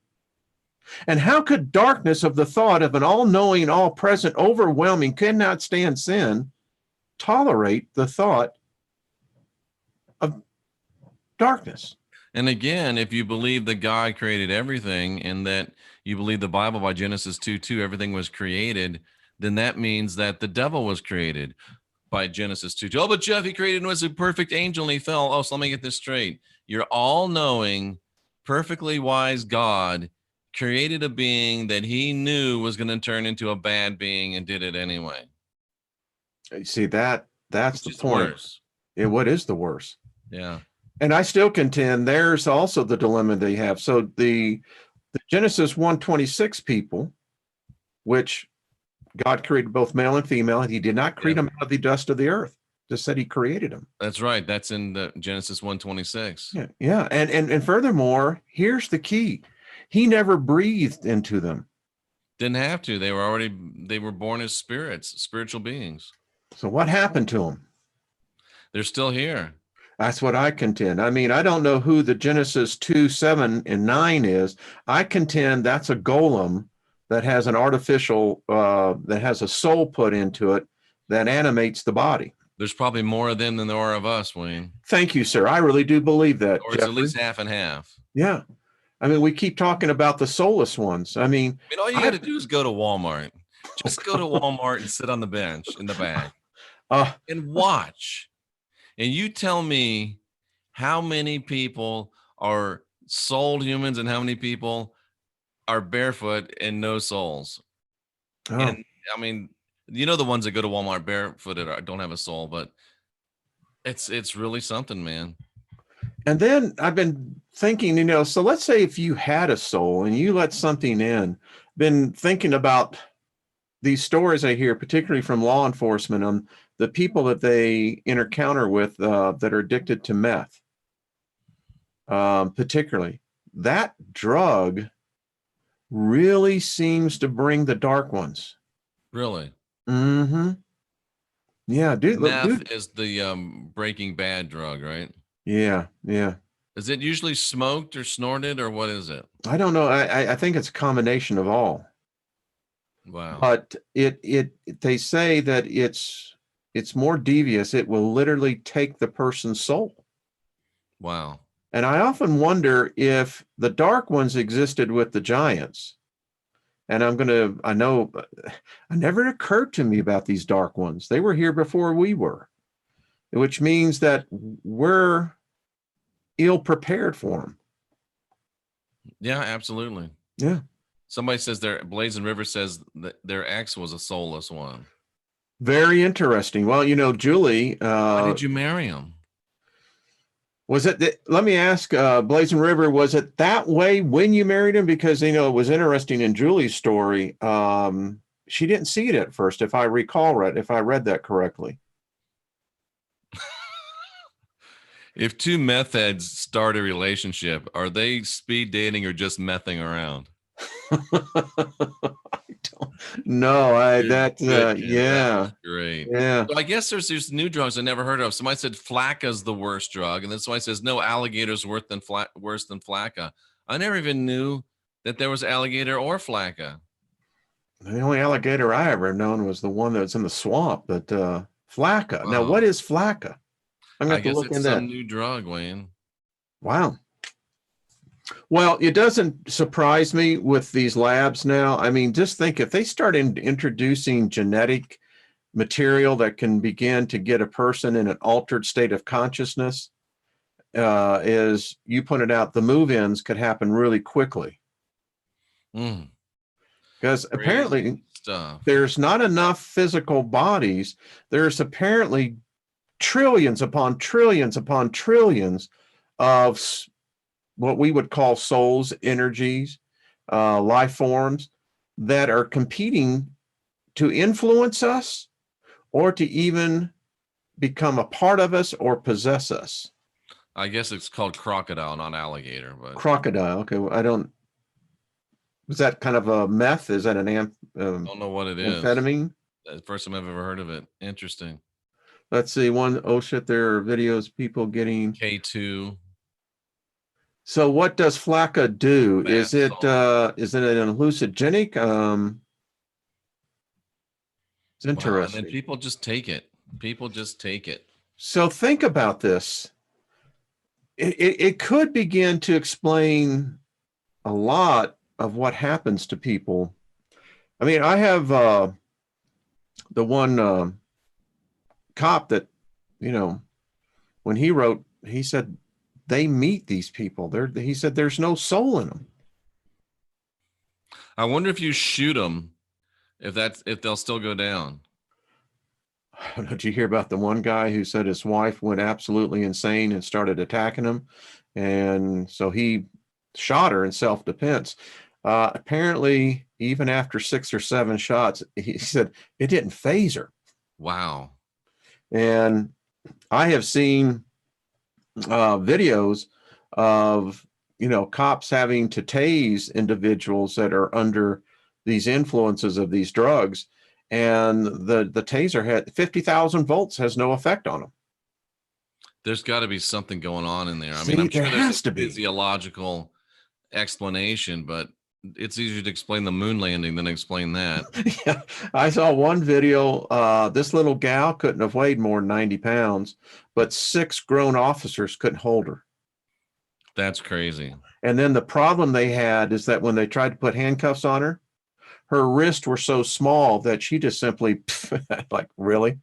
And how could darkness, of the thought of an all-knowing, all-present, overwhelming, cannot stand sin, tolerate the thought of darkness? And again, if you believe that God created everything and that you believe the Bible by Genesis 2:2, everything was created, then that means that the devil was created by Genesis 2:2. Oh, but Jeff, he created was a perfect angel and he fell. Oh, so let me get this straight. Your all-knowing, perfectly wise God created a being that he knew was going to turn into a bad being and did it anyway. See, that's the point. What is the worst? Yeah. And I still contend there's also the dilemma they have. So the Genesis 1:26 people, which God created both male and female, and he did not create them out of the dust of the earth. Just said he created them. That's right. That's in the Genesis 1:26. Yeah. And furthermore, here's the key. He never breathed into them. Didn't have to. They were born as spirits, spiritual beings. So what happened to them? They're still here. That's what I contend. I mean, I don't know who the Genesis 2:7 and 9 is. I contend that's a golem that has an artificial, that has a soul put into it that animates the body. There's probably more of them than there are of us, Wayne. Thank you, sir. I really do believe that. Or it's at least half and half. Yeah. I mean, we keep talking about the soulless ones. I mean, all you got to do is go to Walmart. Just go to Walmart and sit on the bench in the back and watch. And you tell me how many people are souled humans and how many people are barefoot and no souls. And I mean, the ones that go to Walmart barefooted don't have a soul, but it's really something, man. And then I've been thinking, so let's say if you had a soul and you let something in, been thinking about these stories I hear, particularly from law enforcement, on the people that they encounter with that are addicted to meth, particularly. That drug really seems to bring the dark ones. Really? Mm-hmm. Yeah, dude. Meth is the Breaking Bad drug, right? Yeah. Is it usually smoked or snorted, or what is it? I don't know. I think it's a combination of all. Wow. But they say that it's more devious. It will literally take the person's soul. Wow. And I often wonder if the dark ones existed with the giants. And I know, it never occurred to me about these dark ones. They were here before we were, which means that we're ill prepared for them. Yeah, absolutely. Yeah. Somebody says Blazing River says that their ex was a soulless one. Very interesting. Well, Julie. Why did you marry him? Was it? Let me ask, Blazing River. Was it that way when you married him? Because it was interesting in Julie's story. She didn't see it at first, if I recall right. If I read that correctly. If two meth heads start a relationship, are they speed dating or just messing around? I don't know. Yeah. Great. Yeah. So I guess there's new drugs I never heard of. Somebody said Flacca's the worst drug, and then somebody says no alligator's worse than Flacca. I never even knew that there was alligator or Flacca. The only alligator I ever known was the one that's in the swamp. But Flacca. Wow. Now, what is Flacca? I'm going to have to look into that. Some new drug, Wayne. Wow. Well, it doesn't surprise me with these labs now. I mean, just think if they start introducing genetic material that can begin to get a person in an altered state of consciousness, as you pointed out, the move-ins could happen really quickly. Because apparently there's not enough physical bodies. There's apparently trillions upon trillions upon trillions of what we would call souls, energies, life forms that are competing to influence us or to even become a part of us or possess us. I guess it's called crocodile, not alligator. But crocodile. Okay, well, is that kind of a meth? Is that an I don't know what it is. Amphetamine? That's the first time I've ever heard of it. Interesting. Let's see. Oh shit, there are videos people getting K2. So what does Flacca do? Is it an hallucinogenic? It's interesting. Wow, and then people just take it. So think about this. It could begin to explain a lot of what happens to people. I mean, I have the one cop that, when he wrote, he said, they meet these people. He said there's no soul in them. I wonder if you shoot them, if they'll still go down. Did you hear about the one guy who said his wife went absolutely insane and started attacking him? And so he shot her in self-defense. Apparently, even after 6 or 7 shots, he said it didn't faze her. Wow. And I have seen videos of cops having to tase individuals that are under these influences of these drugs, and the taser had 50,000 volts, has no effect on them. There's got to be something going on in there. I mean, I'm sure there's a physiological explanation, but it's easier to explain the moon landing than explain that. Yeah, I saw one video. This little gal couldn't have weighed more than 90 pounds, but 6 grown officers couldn't hold her. That's crazy. And then the problem they had is that when they tried to put handcuffs on her, her wrists were so small that she just simply like, really?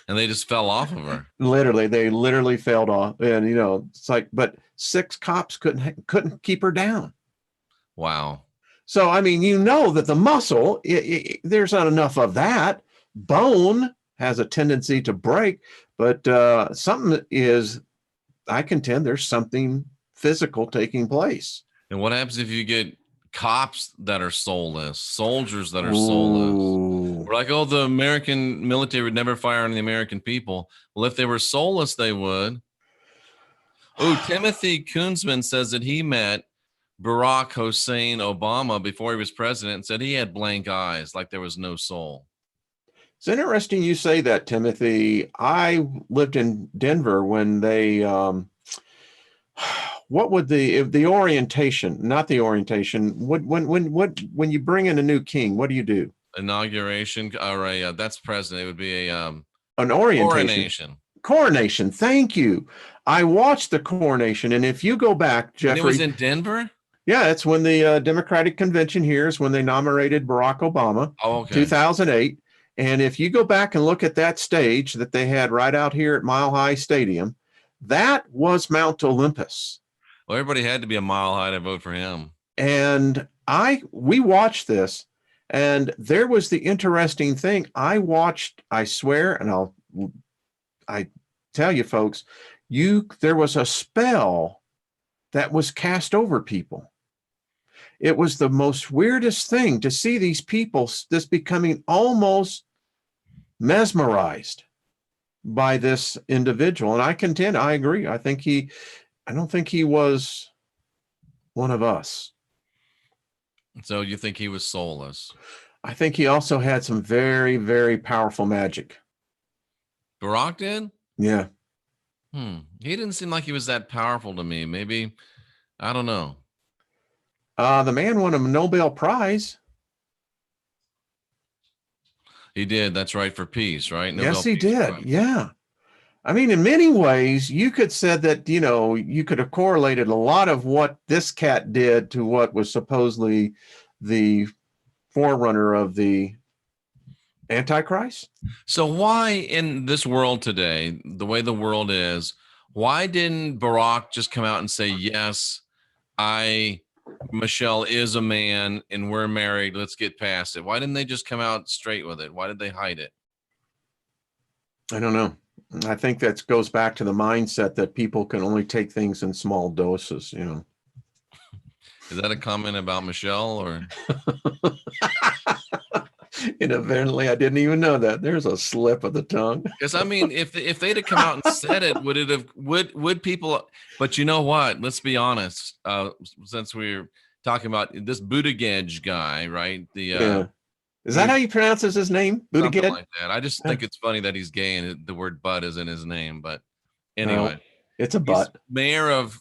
And they just fell off of her. They literally fell off. And it's like, but 6 cops couldn't keep her down. Wow. So, I mean, that the muscle, there's not enough of that. Bone has a tendency to break, but I contend there's something physical taking place. And what happens if you get cops that are soulless, soldiers that are soulless? We're like, oh, the American military would never fire on the American people. Well, if they were soulless, they would. Oh, Timothy Kunzman says that he met Barack Hussein Obama before he was president and said he had blank eyes, like there was no soul. It's interesting you say that, Timothy. I lived in Denver when they, what would the orientation, not the orientation, when you bring in a new king, what do you do? Inauguration. All right. That's president. It would be an orientation. Coronation. Thank you. I watched the coronation, and if you go back, Jeffrey, and it was in Denver. Yeah, it's when the Democratic Convention here is when they nominated Barack Obama, 2008. And if you go back and look at that stage that they had right out here at Mile High Stadium, that was Mount Olympus. Well, everybody had to be a mile high to vote for him. And we watched this, and there was the interesting thing. I swear, and I tell you folks, there was a spell that was cast over people. It was the most weirdest thing to see these people just becoming almost mesmerized by this individual. And I agree. I don't think he was one of us. So you think he was soulless? I think he also had some very, very powerful magic. Barack did? Yeah. He didn't seem like he was that powerful to me. Maybe, I don't know. The man won a Nobel Prize. He did. That's right, for peace, right? Yes, he did. Prize. Yeah. I mean, in many ways, you could say that, you could have correlated a lot of what this cat did to what was supposedly the forerunner of the Antichrist. So why in this world today, the way the world is, why didn't Barack just come out and say, yes, Michelle is a man and we're married, let's get past it? Why didn't they just come out straight with it? Why did they hide it? I don't know. I think that goes back to the mindset that people can only take things in small doses, Is that a comment about Michelle or? Inadvertently, I didn't even know that. There's a slip of the tongue. Because I mean, if they'd have come out and said it, would people? But you know what? Let's be honest. Since we're talking about this Buttigieg guy, right? Is that how you pronounce his name? Buttigieg? Like that. I just think it's funny that he's gay and the word "butt" is in his name. But anyway, no, it's a butt. Mayor of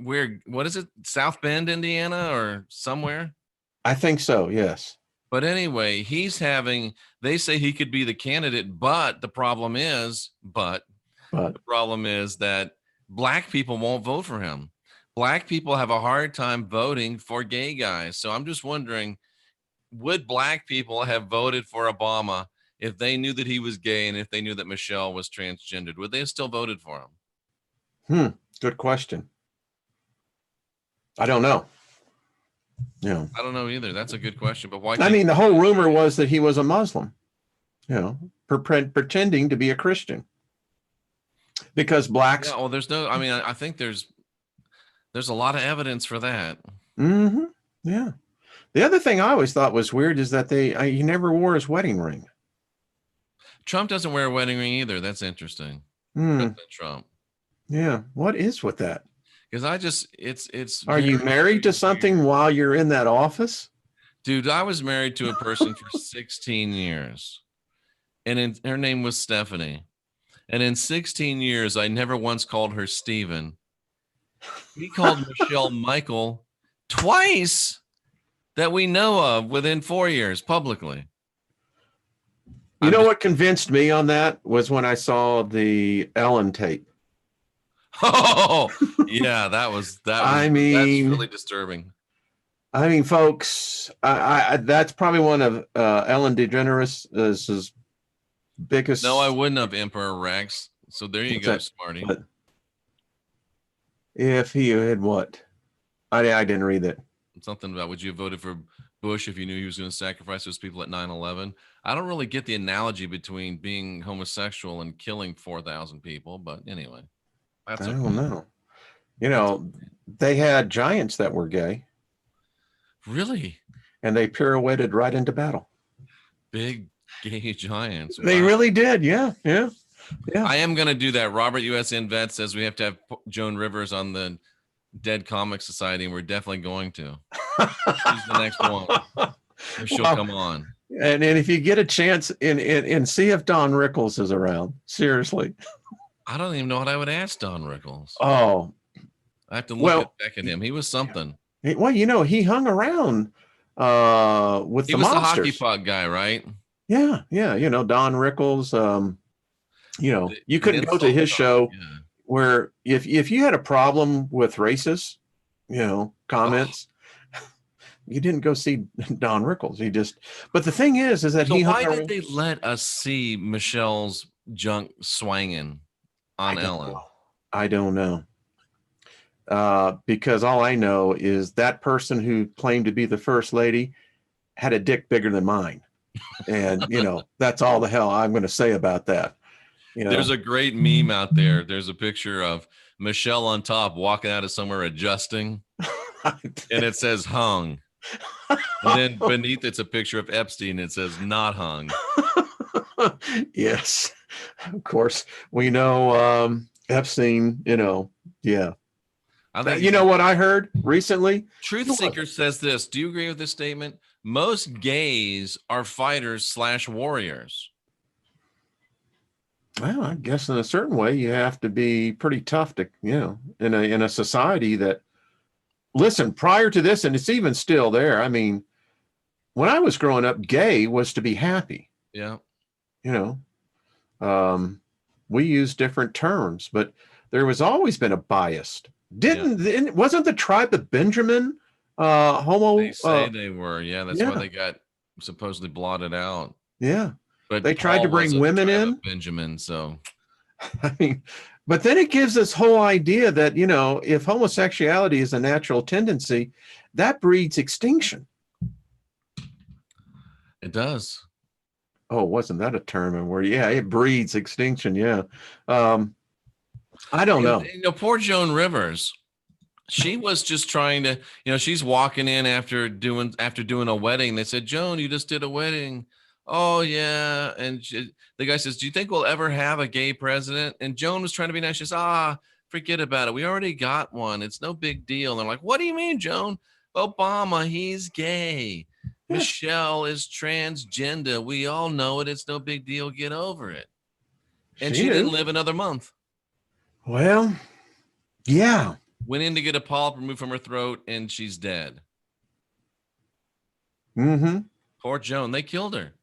what is it? South Bend, Indiana, or somewhere? I think so. Yes. But anyway, they say he could be the candidate, but the problem is that black people won't vote for him. Black people have a hard time voting for gay guys. So I'm just wondering, would black people have voted for Obama if they knew that he was gay and if they knew that Michelle was transgendered? Would they have still voted for him? Good question. I don't know. Yeah, I don't know either. That's a good question. But why? I mean, the whole rumor was that he was a Muslim, pretending to be a Christian. Because blacks. Yeah. Well, there's no. I mean, I think there's a lot of evidence for that. Mm-hmm. Yeah. The other thing I always thought was weird is that he never wore his wedding ring. Trump doesn't wear a wedding ring either. That's interesting. Trump. Yeah. What is with that? Because it's. Are you married to something weird while you're in that office? Dude, I was married to a person for 16 years. And her name was Stephanie. And in 16 years, I never once called her Steven. We called Michelle Michael twice that we know of within 4 years publicly. You know what convinced me on that was when I saw the Ellen tape. Oh, yeah, that was that's really disturbing. I mean, folks, I that's probably one of Ellen DeGeneres' biggest. No, I wouldn't have Emperor Rex. So there you go, Smarty. But if he had what? I didn't read that. Something about would you have voted for Bush if you knew he was going to sacrifice those people at 9/11? I don't really get the analogy between being homosexual and killing 4,000 people, but anyway. I don't know. They had giants that were gay. Really? And they pirouetted right into battle. Big gay giants. Wow. They really did. Yeah. I am going to do that. Robert USN Vet says we have to have Joan Rivers on the Dead Comic Society, and we're definitely going to. She's the next one. She'll come on. And if you get a chance and see if Don Rickles is around. Seriously. I don't even know what I would ask Don Rickles. Oh, I have to look back at him. He was something. Well, he hung around with the monsters. He was the hockey puck guy, right? Yeah. Don Rickles. You couldn't go to his show where if you had a problem with racist, comments, you didn't go see Don Rickles. But the thing is that so why did they let us see Michelle's junk swanging on Ellen? I don't know. Because all I know is that person who claimed to be the first lady had a dick bigger than mine. And, that's all the hell I'm going to say about that. There's a great meme out there. There's a picture of Michelle on top walking out of somewhere adjusting, and it says hung. And then beneath it's a picture of Epstein. It says not hung. Yes, of course. We know Epstein, yeah. You know what I heard recently? Truth Seeker says this. Do you agree with this statement? Most gays are fighters / warriors. Well, I guess in a certain way, you have to be pretty tough to, in a society that, listen, prior to this, and it's even still there. I mean, when I was growing up, gay was to be happy. Yeah. We use different terms, but there was always been a bias. Wasn't the tribe of Benjamin homo? They say they were. Yeah, that's why they got supposedly blotted out. Yeah. But they tried to bring women in. Benjamin, so I mean, but then it gives this whole idea that, if homosexuality is a natural tendency, that breeds extinction. It does. Oh, wasn't that a term and word? Yeah, it breeds extinction. Yeah. I don't know. Poor Joan Rivers. She was just trying to, she's walking in after doing a wedding. They said, Joan, you just did a wedding. Oh, yeah. And the guy says, do you think we'll ever have a gay president? And Joan was trying to be nice. She says, forget about it. We already got one. It's no big deal. And they're like, what do you mean, Joan? Obama, he's gay. Yeah. Michelle is transgender. We all know it. It's no big deal. Get over it. And she didn't live another month. Well, yeah. Went in to get a polyp removed from her throat, and she's dead. Mm-hmm. Poor Joan. They killed her.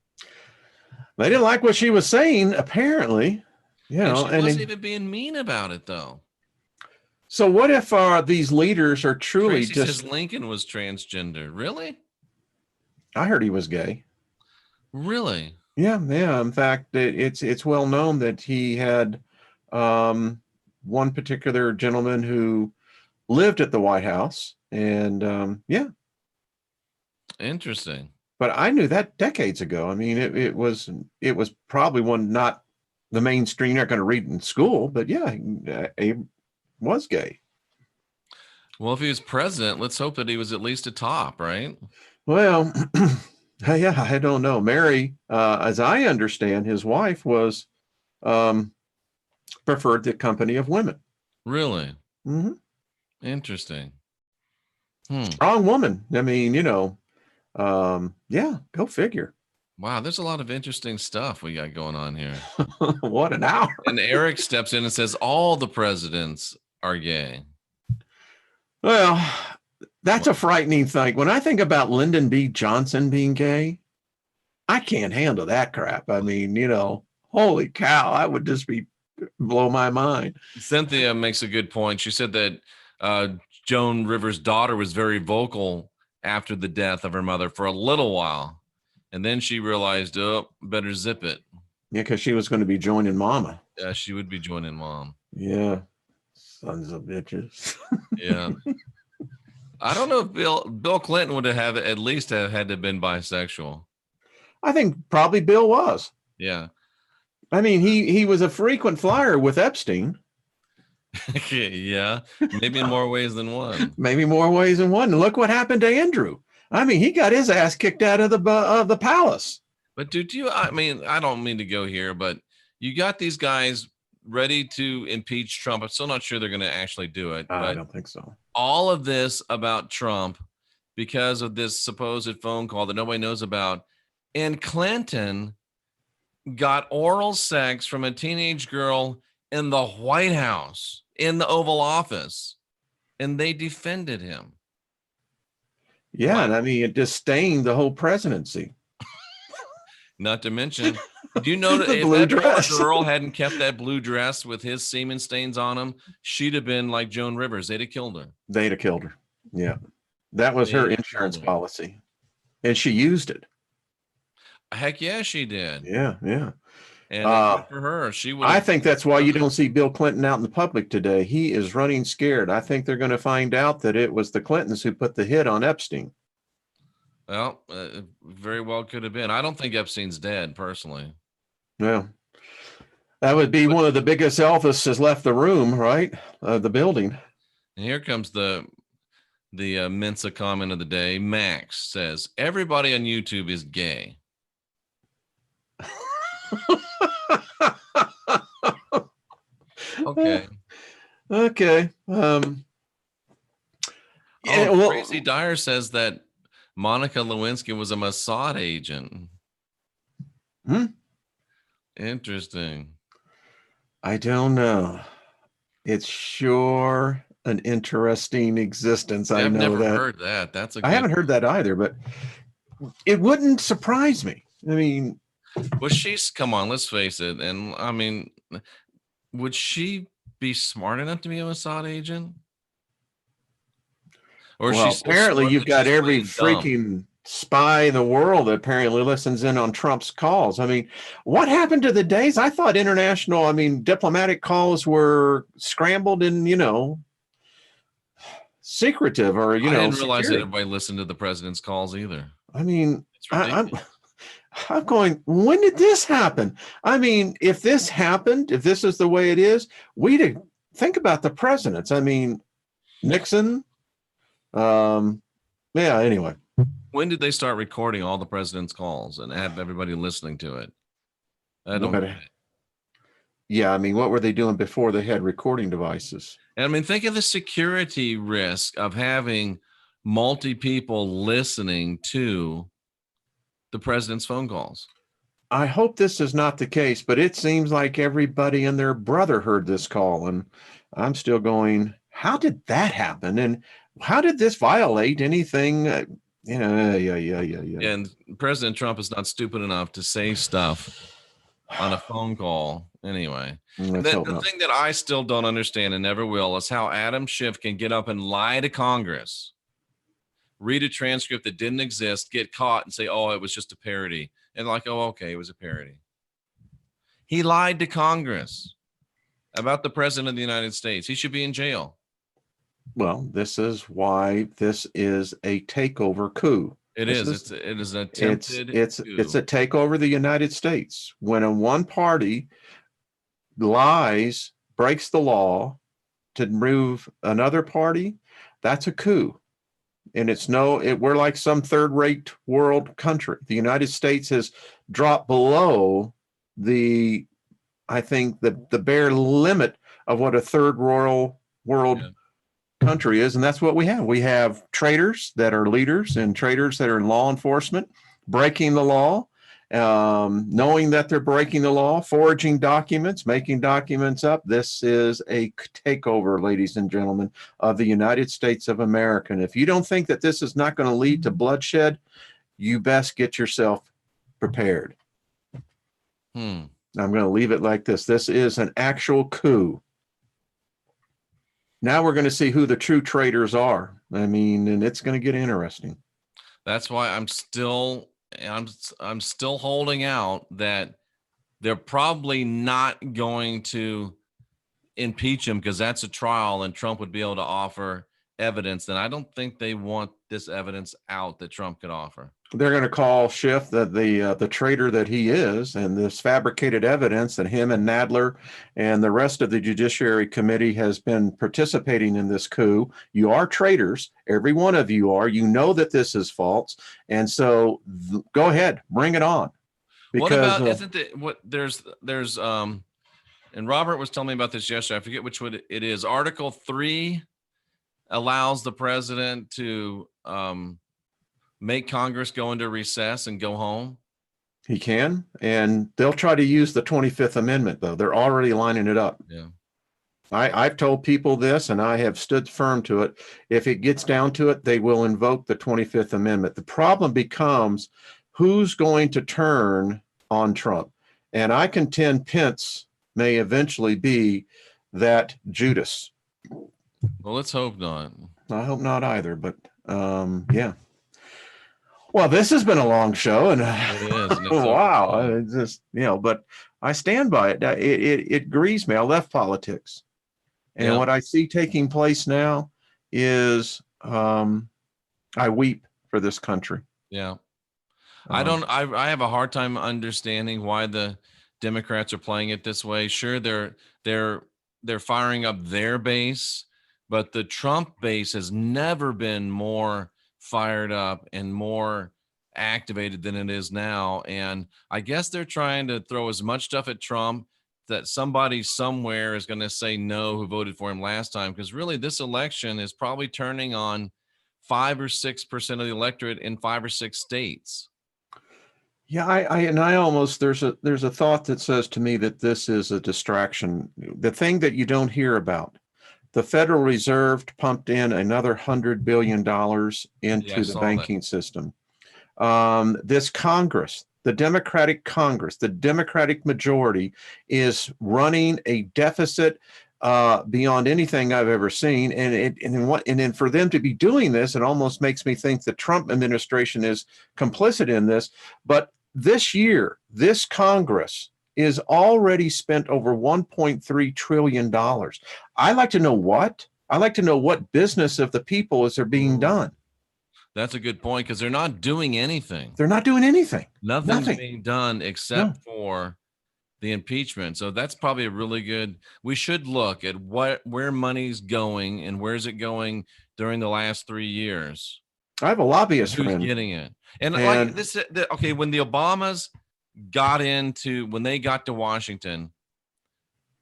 They didn't like what she was saying, apparently. And she wasn't even being mean about it, though. So what if these leaders are truly Tracy says Lincoln was transgender. Really? I heard he was gay. Really? Yeah. In fact, it's well known that he had one particular gentleman who lived at the White House, and yeah. Interesting. But I knew that decades ago. I mean, it was probably one not the mainstream. You're not going to read in school, but yeah, he was gay. Well, if he was president, let's hope that he was at least a top, right? Well, yeah, I don't know. Mary, as I understand, his wife was preferred the company of women. Really? Mm-hmm. Interesting. Strong woman. I mean, yeah, go figure. Wow, there's a lot of interesting stuff we got going on here. What an hour. And Eric steps in and says all the presidents are gay. Well, that's a frightening thing. When I think about Lyndon B. Johnson being gay, I can't handle that crap. I mean, holy cow, I would just blow my mind. Cynthia makes a good point. She said that Joan Rivers' daughter was very vocal after the death of her mother for a little while. And then she realized, better zip it. Yeah, because she was going to be joining Mama. Yeah, she would be joining Mom. Yeah. Sons of bitches. Yeah. I don't know if Bill Clinton would have at least had to have been bisexual. I think probably Bill was. Yeah. I mean, he was a frequent flyer with Epstein. Yeah, maybe in more ways than one. Maybe more ways than one. Look what happened to Andrew. I mean, he got his ass kicked out of the palace. But I mean, I don't mean to go here, but you got these guys ready to impeach Trump. I'm still not sure they're going to actually do it. I don't think so. All of this about Trump because of this supposed phone call that nobody knows about. And Clinton got oral sex from a teenage girl in the White House, in the Oval Office, and they defended him. Yeah, wow. And I mean, it just stained the whole presidency. Not to mention, do you know that The if blue that poor dress. girl hadn't kept that blue dress with his semen stains on him, she'd have been like Joan Rivers. They'd have killed her. They'd have killed her. Yeah. That was her insurance policy. And she used it. Heck yeah, she did. Yeah, yeah. And good for her. She would. I think that's why you don't see Bill Clinton out in the public today. He is running scared. I think they're going to find out that it was the Clintons who put the hit on Epstein. Well, very well could have been. I don't think Epstein's dead, personally. No. That would be one of the biggest Elvis has left the room, right? The building. And here comes the Mensa comment of the day. Max says, everybody on YouTube is gay. Okay. Okay. Crazy Dyer says that Monica Lewinsky was a Mossad agent. Interesting. I don't know. It's sure an interesting existence. I've never heard that. I haven't heard that either, but it wouldn't surprise me. I mean, well, come on, let's face it. And I mean, would she be smart enough to be a Mossad agent? Or apparently you've got every freaking spy in the world that apparently listens in on Trump's calls. I mean, what happened to the days? I thought diplomatic calls were scrambled and, secretive or, I didn't realize that everybody listened to the president's calls either. I mean, I'm going, when did this happen? I mean, if this happened, if this is the way it is, we'd think about the presidents. I mean, Nixon. Anyway. When did they start recording all the president's calls and have everybody listening to it? I don't know. Yeah, I mean, what were they doing before they had recording devices? And I mean, think of the security risk of having people listening to the president's phone calls. I hope this is not the case, but it seems like everybody and their brother heard this call. And I'm still going, how did that happen? And how did this violate anything? And President Trump is not stupid enough to say stuff on a phone call anyway. The thing that I still don't understand and never will is how Adam Schiff can get up and lie to Congress, read a transcript that didn't exist, get caught and say, oh, it was just a parody. And like, oh, okay, it was a parody. He lied to Congress about the president of the United States. He should be in jail. Well, this is why this is a takeover coup. It is an attempted it's a takeover of the United States. When one party lies, breaks the law to move another party, that's a coup. And we're like some third-rate world country. The United States has dropped below the bare limit of what a third world country is, and that's what we have. We have traitors that are leaders and traitors that are in law enforcement, breaking the law, knowing that they're breaking the law, forging documents, making documents up. This is a takeover, ladies and gentlemen, of the United States of America. And if you don't think that this is not going to lead to bloodshed, you best get yourself prepared. I'm going to leave it like this. This is an actual coup. Now we're going to see who the true traitors are. I mean, and it's going to get interesting. That's why I'm still holding out that they're probably not going to impeach him because that's a trial and Trump would be able to offer evidence. And I don't think they want this evidence out that Trump could offer. They're going to call Schiff the traitor that he is, and this fabricated evidence that him and Nadler and the rest of the Judiciary Committee has been participating in this coup. You are traitors. Every one of you are. You know that this is false. And so go ahead, bring it on. Because, what about, there's and Robert was telling me about this yesterday. I forget which one it is. Article 3 allows the president to make Congress go into recess and go home. He can, and they'll try to use the 25th Amendment, though. They're already lining it up. Yeah. I've told people this, and I have stood firm to it. If it gets down to it, they will invoke the 25th Amendment. The problem becomes who's going to turn on Trump. And I contend Pence may eventually be that Judas. Well, let's hope not. I hope not either, but yeah. Well, this has been a long show, and It is. And wow, it's just, but I stand by it. It grieves me. I left politics, and what I see taking place now is I weep for this country. Yeah. I have a hard time understanding why the Democrats are playing it this way. Sure, they're firing up their base, but the Trump base has never been more fired up and more activated than it is now. And I guess they're trying to throw as much stuff at Trump that somebody somewhere is going to say no who voted for him last time, because really this election is probably turning on 5 or 6% of the electorate in 5 or 6 states. Yeah, I almost, there's a thought that says to me that this is a distraction. The thing that you don't hear about, the Federal Reserve pumped in another $100 billion into the banking system. This Congress, the Democratic Congress, the Democratic majority is running a deficit beyond anything I've ever seen. And then for them to be doing this, it almost makes me think the Trump administration is complicit in this. But this year, this Congress is already spent over $1.3 trillion. I like to know what business of the people is there being done. That's a good point, because they're not doing anything. They're not doing anything. Nothing's being done except for the impeachment. So that's probably a really good, we should look at where money's going and where's it going during the last 3 years. I have a lobbyist who's friend getting it. And like this, okay, when the Obamas when they got to Washington,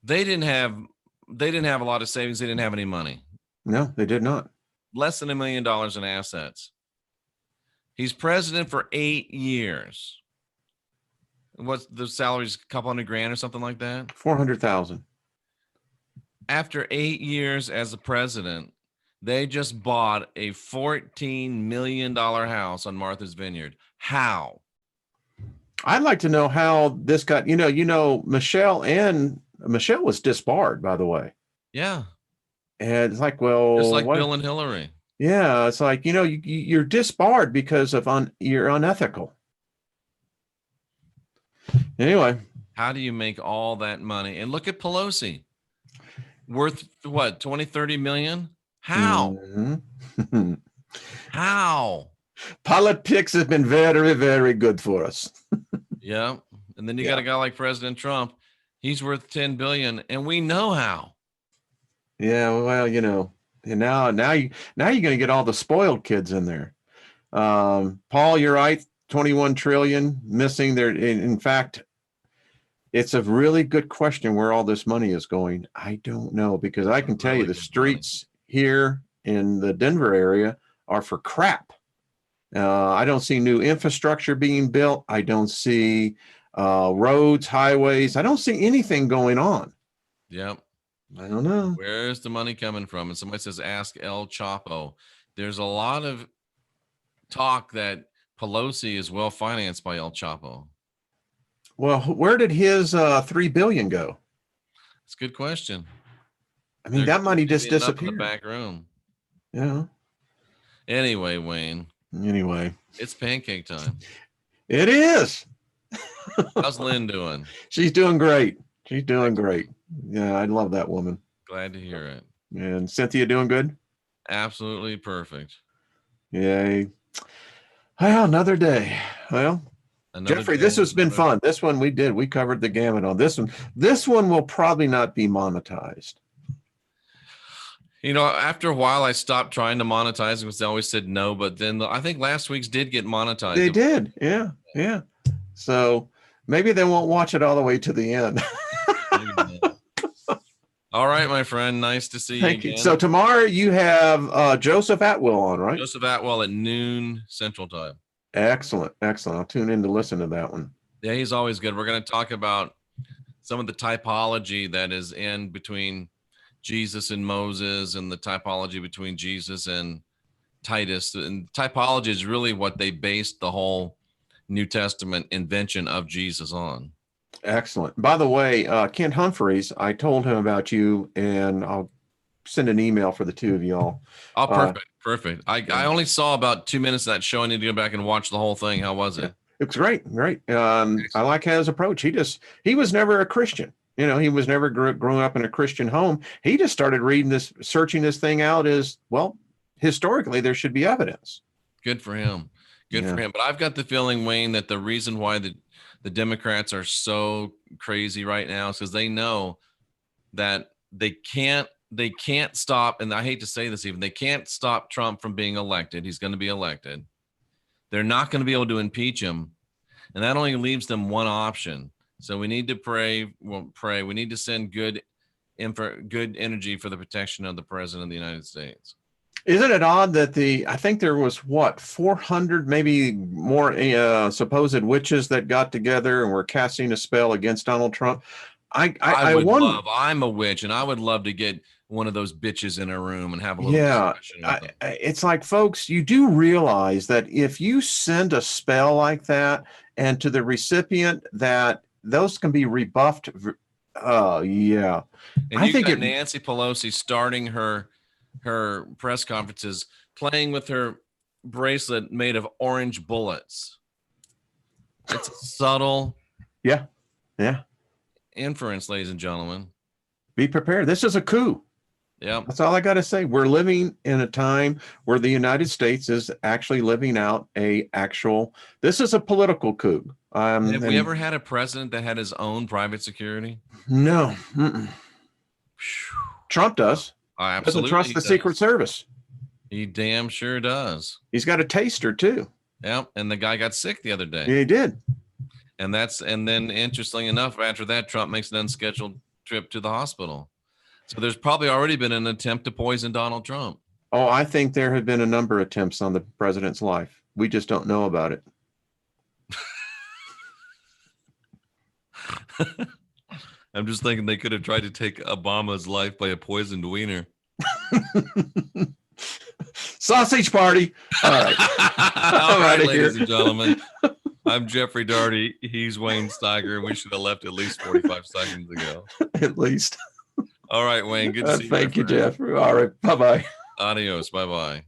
they didn't have a lot of savings. They didn't have any money. No, they did not. Less than $1 million in assets. He's president for 8 years. What's the salary's a couple $100,000 or something like that? 400,000. After 8 years as the president, they just bought a $14 million house on Martha's Vineyard. How? I'd like to know how this got, Michelle was disbarred, by the way. Yeah. And it's like, well, just like Bill and Hillary. Yeah. It's like, you're disbarred because of you're unethical. Anyway. How do you make all that money? And look at Pelosi. Worth what, 20, 30 million? How? Mm-hmm. How? Politics has been very, very good for us. Yeah. And then you got a guy like President Trump. He's worth 10 billion, and we know how. Yeah, well, and now you're going to get all the spoiled kids in there. Paul, you're right. 21 trillion missing there. In fact, it's a really good question where all this money is going. I don't know, because I can tell you the streets here in the Denver area are for crap. I don't see new infrastructure being built. I don't see roads, highways. I don't see anything going on. Yep. I don't know. Where's the money coming from? And somebody says, ask El Chapo. There's a lot of talk that Pelosi is well financed by El Chapo. Well, where did his $3 billion go? It's a good question. I mean, that money just disappeared. In the back room. Yeah. Anyway, Wayne. It's pancake time. It is. How's Lynn doing? She's doing great. Yeah, I love that woman. Glad to hear it. And Cynthia doing good? Absolutely perfect. Yay. Well, another day. Well, Jeffrey, this has been fun. This one we covered the gamut on this one. This one will probably not be monetized. After a while, I stopped trying to monetize because they always said no. But then I think last week's did get monetized. They did. Yeah. So maybe they won't watch it all the way to the end. All right, my friend. Nice to see you again. Thank you. So tomorrow you have Joseph Atwill on, right? Joseph Atwill at noon Central Time. Excellent. I'll tune in to listen to that one. Yeah, he's always good. We're going to talk about some of the typology that is in between Jesus and Moses, and the typology between Jesus and Titus. And typology is really what they based the whole New Testament invention of Jesus on. Excellent. By the way, Kent Humphreys, I told him about you, and I'll send an email for the two of y'all. Oh, perfect. I only saw about 2 minutes of that show. I need to go back and watch the whole thing. How was it? It was great. I like his approach. He was never a Christian. He was never growing up in a Christian home. He just started searching this thing out as, well, historically, there should be evidence. Good for him. Good for him. But I've got the feeling, Wayne, that the reason why the Democrats are so crazy right now is because they know that they can't stop, and I hate to say this, even they can't stop Trump from being elected. He's going to be elected. They're not going to be able to impeach him, and that only leaves them one option. So we need to pray. We need to send good energy for the protection of the president of the United States. Isn't it odd that I think there was 400, maybe more supposed witches that got together and were casting a spell against Donald Trump? I'm a witch, and I would love to get one of those bitches in a room and have a little discussion with them. It's like, folks, you do realize that if you send a spell like that and to the recipient, that those can be rebuffed. Yeah. And I think Nancy Pelosi starting her press conferences playing with her bracelet made of orange bullets. It's subtle. Yeah. Inference, ladies and gentlemen. Be prepared. This is a coup. Yeah. That's all I got to say. We're living in a time where the United States is actually living out this is a political coup. Have we ever had a president that had his own private security? No. Trump does. Absolutely. Doesn't trust the Secret Service. He damn sure does. He's got a taster too. Yeah. And the guy got sick the other day. Yeah, he did. And then interestingly enough, after that, Trump makes an unscheduled trip to the hospital. So there's probably already been an attempt to poison Donald Trump. Oh, I think there have been a number of attempts on the president's life. We just don't know about it. I'm just thinking they could have tried to take Obama's life by a poisoned wiener. Sausage party. All right. All right, ladies and gentlemen. I'm Jeffrey Daugherty. He's Wayne Steiger. We should have left at least 45 seconds ago. At least. All right, Wayne. Good to see you. Thank you, Jeff. All right. Bye-bye. Adios. Bye-bye.